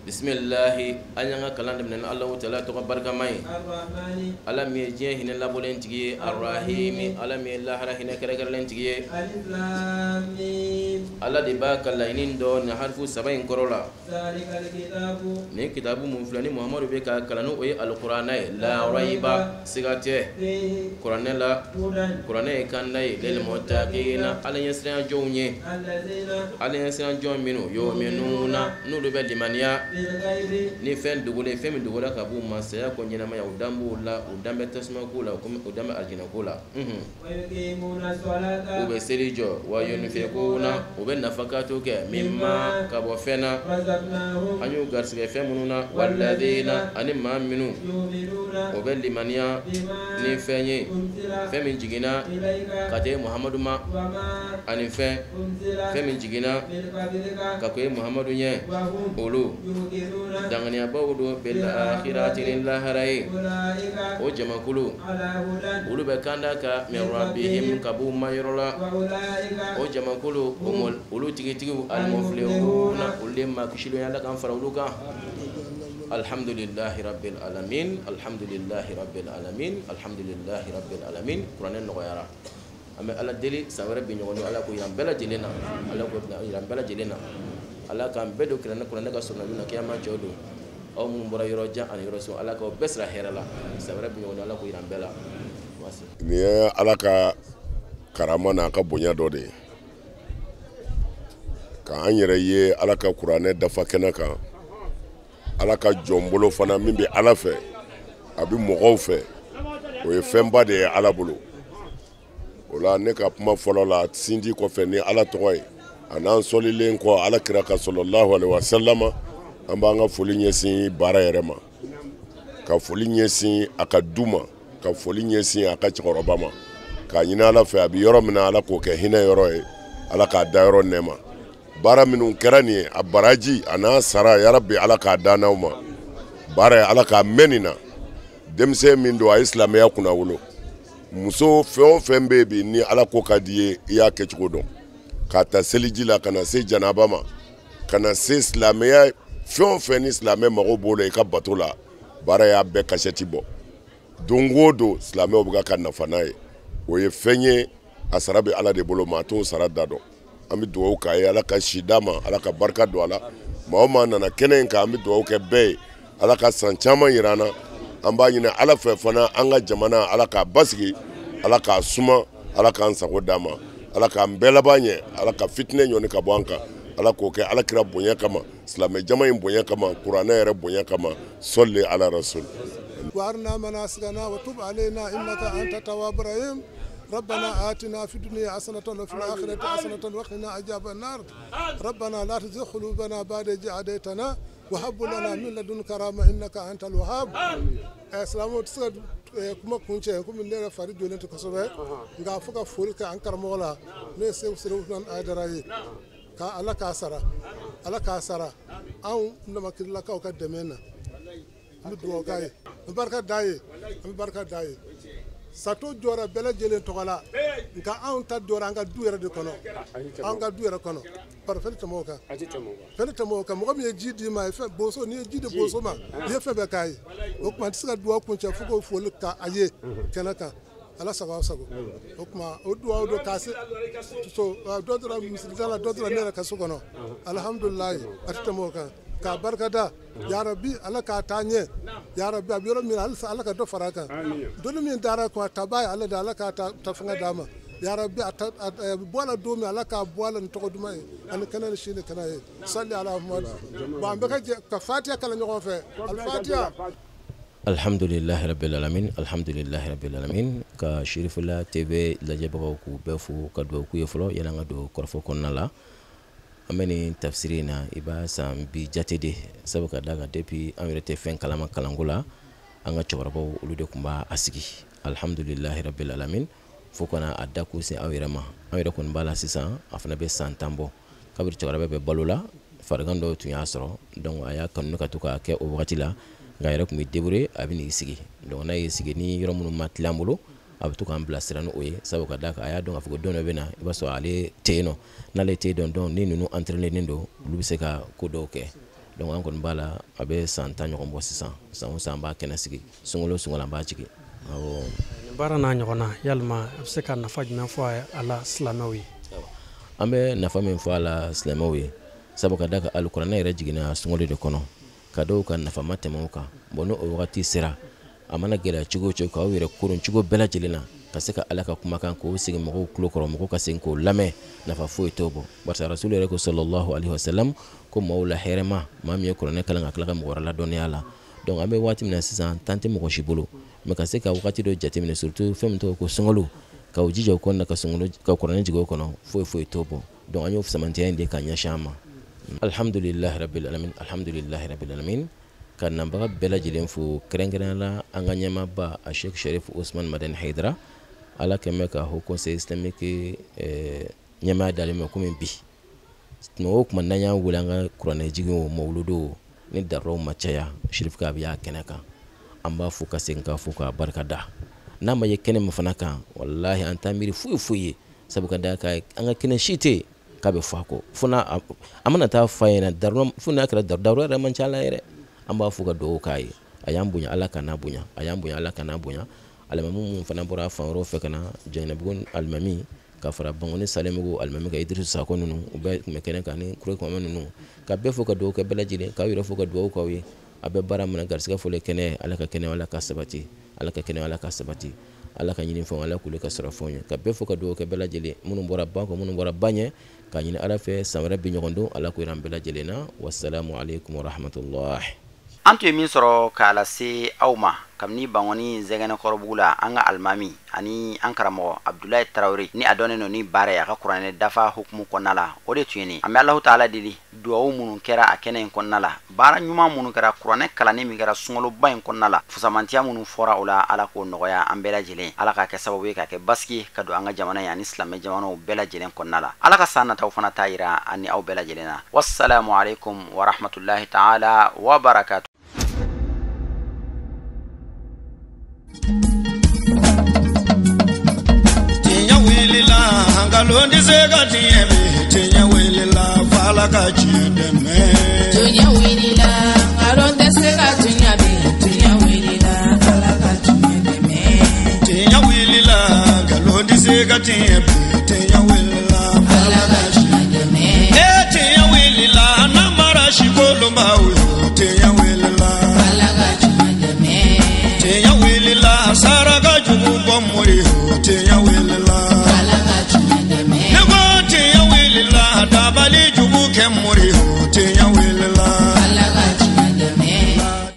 bismillah anyanga kalanda min Allah ta'ala to barka mai arrahmani ala mi je hina labolen tigi arrahim ala mi lahra hina kare len tigi alif lam mim ala di bakala inin do na harfu sabain korola zalikal kitabu ne kitabu mun fulani muhammadu be ka kalanu oye alqur'ana la raiba sigate fihi qur'ana hudan qur'ana kanai lil muttaqina ala yasra jonye alladhina ala yasra jominu yu'minuna nulu be limaniya bil ghaibi ni fen dugule fen dugula ka bu masaya ko nyina ma ya udambu la udambe tasma kula ko udambe aljina kula wa yuqimuna salata ube serijo wa yunfikuna ube nafakatu ke mimma kabo fena razaqnahum anyu garsige femununa walladhina ani maminu yu'minuna ube limaniya bima ni fenye unzila femin jigina ilayka kate muhammadu ma wa ma ani fe unzila femin jigina min qablika kakwe muhammadu nye wa hum ulu yuqinuna dangania bawdu bil akhirati lillahi ulaika o jamakulu ala hudan ulu be kanda ka min rabbihim kabu mayrola wa ulaika o jamakulu umul ulu tigi al muflihuna ulimma kishilo yalla kan farawluka alhamdulillahi rabbil alamin alhamdulillahi rabbil alamin alhamdulillahi rabbil alamin qur'an no yara ame ala deli sawara bi nyono ala ko yam bela jelena ala ko yam bela jelena ala kan bedo kirana qur'an ga sunna duna kiyama jodo o mun bora yoro jan an yoro so ala ko besra herala sawara bi nyono ala ko yam bela wasi ni ala ka karama na ka bonya do de ka an yɛrɛ ye ala ka kuranɛ dafa kɛnɛ kan ala ka jɔnbolo fana min bɛ ala fɛ a bɛ mɔgɔw fɛ o ye fɛnba de ye ala bolo o la ne ka kuma fɔlɔ la sinji kɔfɛ ni ala tɔgɔ ye a n'an sɔlilen kɔ ala kira ka sɔlɔlahu alaihi wasallama an b'an ka foli ɲɛsin baara yɛrɛ ma ka foli ɲɛsin a ka du ma ka foli ɲɛsin a ka cɛkɔrɔba ma k'a ɲini ala fɛ a bɛ yɔrɔ min na ala k'o kɛ hinɛ yɔrɔ ye ala k'a da yɔrɔ nɛɛma baara minnu kɛra nin ye a baraji a n'a sara yarabi ala k'a da n'aw ma baara ye ala k'a mɛn nin na denmisɛn min don a ye silamɛya kunna wolo muso fɛn o fɛn bɛ yen bi ni ala ko ka di ye i y'a kɛcogo dɔn k'a ta seliji la ka na se janaba ma ka na se silamɛya fɛn o fɛn ni silamɛ mago b'o la i ka bato la baara y'a bɛɛ kasɛti bɔ don o don silamɛw bɛ ka nafa n'a ye o ye fɛn ye a sara bɛ ala de bolo maa t'o sara da dɔn an bɛ dugawu k'a ye ala ka si d'a ma ala ka barika don a la maa o maa nana kɛnɛ in kan an bɛ dugawu kɛ bɛɛ ye ala ka san caman yira an na an b'a ɲini ala fɛ fana an ka jamana ala k'a basigi ala k'a suma ala k'an sago d'a ma ala k'an bɛɛ laban ɲɛ ala ka fitinɛ ɲɔni ka bɔ an kan ala k'o kɛ ala kira bonya kama silamɛ jama in bonya kama kuranɛ yɛrɛ bonya kama sɔli ala rasul وارنا مناسكنا وتب علينا انك انت التواب الرحيم ربنا آتنا في الدنيا حسنة وفي الآخرة حسنة وقنا عذاب النار ربنا لا تزغ قلوبنا بعد إذ هديتنا وهب لنا من لدنك رحمة إنك أنت الوهاب السلام kuma kunce kuma ne fari dole ta kasobe ga fuka fulka an karmola ne sai usiru nan adarayi ka alaka sara an da makilla ka ka demena mi do kai barka daye sato jora bela jelen togala nka anw ta dora an ka du yɛrɛ de kɔnɔ an ka du yɛrɛ kɔnɔ par fɛn tɛmɛ o kan fɛn tɛmɛ o kan mɔgɔ min ye ji d'i ma fɛn boso ni ye ji di boso ma i ye fɛn bɛɛ k'a ye o tuma tɛ se ka duwawu kuncɛ fo k'o foli ka a ye kɛnɛ kan ala sago aw sago o tuma o duwawu do k'a se so dɔ tora misilita la dɔ tora ne yɛrɛ ka so kɔnɔ alihamudulilayi a tɛ tɛmɛ o kan k'a barikada yarabi ala k'a taa ɲɛ yarabi a bɛ yɔrɔ min na halisa ala ka dɔ fara a kan donni min dara kun a ta b'a ye ale de ala k'a ta fɛngɛ d'a ma yarabi a bɔ a la don min ala k'a bɔ a la ni tɔgɔ duman ye ani kɛnɛ ni si ni kɛnɛ ye sali ala muhamadu bon an bɛ ka fatiha kalan ɲɔgɔn fɛ alifatiha alhamdulillahi rabbil alamin ka Shirifula TV lajɛbagaw k'u bɛɛ fo ka dugawu k'u ye fɔlɔ yɛlɛ an ka don kɔrɔfɔ kɔnɔna la an bɛ nin tafsiri in na i b'a san bi jate de sabu ka da kan depuis an yɛrɛ tɛ fɛn kalama kalanko la an ka cɛkɔrɔbaw olu de tun b'a sigi alhamdulillahi rabbil alamin fo kana a da k'u se aw yɛrɛ ma an yɛrɛ kɔni b'a la sisan a fana bɛ san 10 bɔ kabiri cɛkɔrɔba bɛ balo la farigan dɔw tun y'a sɔrɔ donc a y'a kanu ka to k'a kɛ o wagati la nka a yɛrɛ tun bɛ débrouiller a bɛ n'i sigi donc n'a y'i sigi ni yɔrɔ minnu ma tilen an bolo a bɛ to k'an bilasira n'o ye sabu ka da kan a y'a dɔn k'a fɔ ko don dɔ bɛ na i b'a sɔrɔ ale tɛ yen nɔ n'ale tɛ yen donc ni ninnu entraîner don olu bɛ se ka ko dɔw kɛ donc an kɔni b'a la a bɛ san 10 ɲɔgɔn bɔ sisan san o san an b'a kɛnɛ sigi sunkalo o sunkalo an b'a jigin awɔ. baara n'a ɲɔgɔnna yalima a bɛ se ka nafa jumɛn fɔ a la silamɛw ye. an bɛ nafa min fɔ a la silamɛw ye sabu ka da kan alikuranɛ yɛrɛ jiginna sunkalo de kɔnɔ ka dɔw ka nafa ma tɛmɛ o kan bon n'o wagati sera a mana gɛlɛya cogo o cogo k'aw yɛrɛ koron cogo bɛɛ lajɛlen na ka se ka ala ka kumakan k'o sigi mɔgɔw tulo kɔrɔ mɔgɔw ka segin k'o lamɛn nafa foyi t'o bɔ barisa rasulu yɛrɛ ko sallallahu alaihi wasallam ko maaw la hɛrɛma maa min ye kuranɛ kalan ka tila ka mɔgɔ wɛrɛ ladɔnniya la donc an bɛ waati min na sisan tan tɛ mɔgɔ si bolo mais ka se ka wagati dɔ jateminɛ surtout fɛn min tɔgɔ ko sunkalo ka o jija o kɔnɔna ka kuranɛ jigin o kɔnɔ foyi t'o bɔ donc an y'o samantiya in de ka ɲɛsin an ma alhamdulillahi rabbil alamin ka nabaga bɛɛ lajɛlen fo kɛrɛnkɛrɛnnenya la an ka ɲɛmaaba a Sheikh Sharif Usman Madani Haidara ala kɛmɛ ka Haut Conseil Islamique ɲɛmaya dalen ma komi bi tuma o tuma n'an y'a wele an ka kuranɛ jigin o mawuludo ni daruraw ma caya Sharif ka a bɛ y'a kɛnɛ kan an b'a fo ka segin k'a fo k'a barika da n'a ma ye kɛnɛ min fana kan wallahi an t'a miiri foyi ye sabu ka da kan an ka kɛnɛ si tɛ k'a bɛ fɔ a kɔ fo n'a a mana taa fɔ a ɲɛna darura fo n'a kɛra darura yɛrɛ man ca la yɛrɛ an b'a fo ka dugawu k'a ye a y'an bonya ala kana bonya a y'an bonya ala kana bonya alimami mun fana bɔra fan wɛrɛw fɛ ka na Jɛnɛbugu alimami ka fara Bangoni Salemugu alimami ka Idrisu Sako ninnu u bɛɛ tun bɛ kɛnɛ kan ni Kure Kɔmɛ ninnu ka bɛɛ fo ka dugawu kɛ bɛɛ lajɛlen k'aw yɛrɛ fo ka dugawu k'aw ye a bɛ baara minɛ garisigɛ fɔlen kɛnɛ ala ka kɛnɛ ala ka sabati ala ka kɛnɛ ala ka sabati ala ka ɲini fɛnw ala k'olu ka sɔrɔ fɛnw ye ka bɛɛ fo ka dugawu kɛ bɛɛ lajɛlen minnu bɔra ba kɔ minnu bɔra ba ɲɛ ka ɲini ala fɛ san wɛrɛ bi ɲɔgɔn don ala k'o jira an bɛɛ lajɛlen na wassalamu alaikum warahmatullahi. an tun ye min sɔrɔ k'a lase aw ma kabini Bangoni Zɛgɛnɛ kɔrɔbugu la an ka alimami ani an karamɔgɔ Abdulayi Tarawele ni a dɔnnen don ni baara ye a ka kuranɛ dafa hukumu kɔnɔna la o de tun ye nin an bɛ Alahu Taala deli duwawu minnu kɛra a kɛnɛ in kɔnɔna la baara ɲuman minnu kɛra kuranɛ kalanni min kɛra sunkaloba in kɔnɔna la fusamantiya minnu fɔra o la ala k'o nɔgɔya an bɛɛ lajɛlen ala k'a kɛ sababu ye k'a kɛ basigi ye ka don an ka jamana ye ani silamɛ jamanaw bɛɛ lajɛlen kɔnɔna la ala ka san nataw fana t'a yira ani aw bɛɛ lajɛlen na wassalamu alaikum warahmatullahi taala wa barakatuh. Londi sega tiemi tinya wilila fala ka chiedeme tinya wilila alonde sega tinya be tinya wilila fala ka chiedeme tinya wilila galondi sega tiemi tinya wilila fala ka chiedeme tinya wilila namara shikolomba uyo tinya wilila fala ka chiedeme tinya wilila saraga jugu bomuri tinya wilila dabali jugu ke muri ho te yawe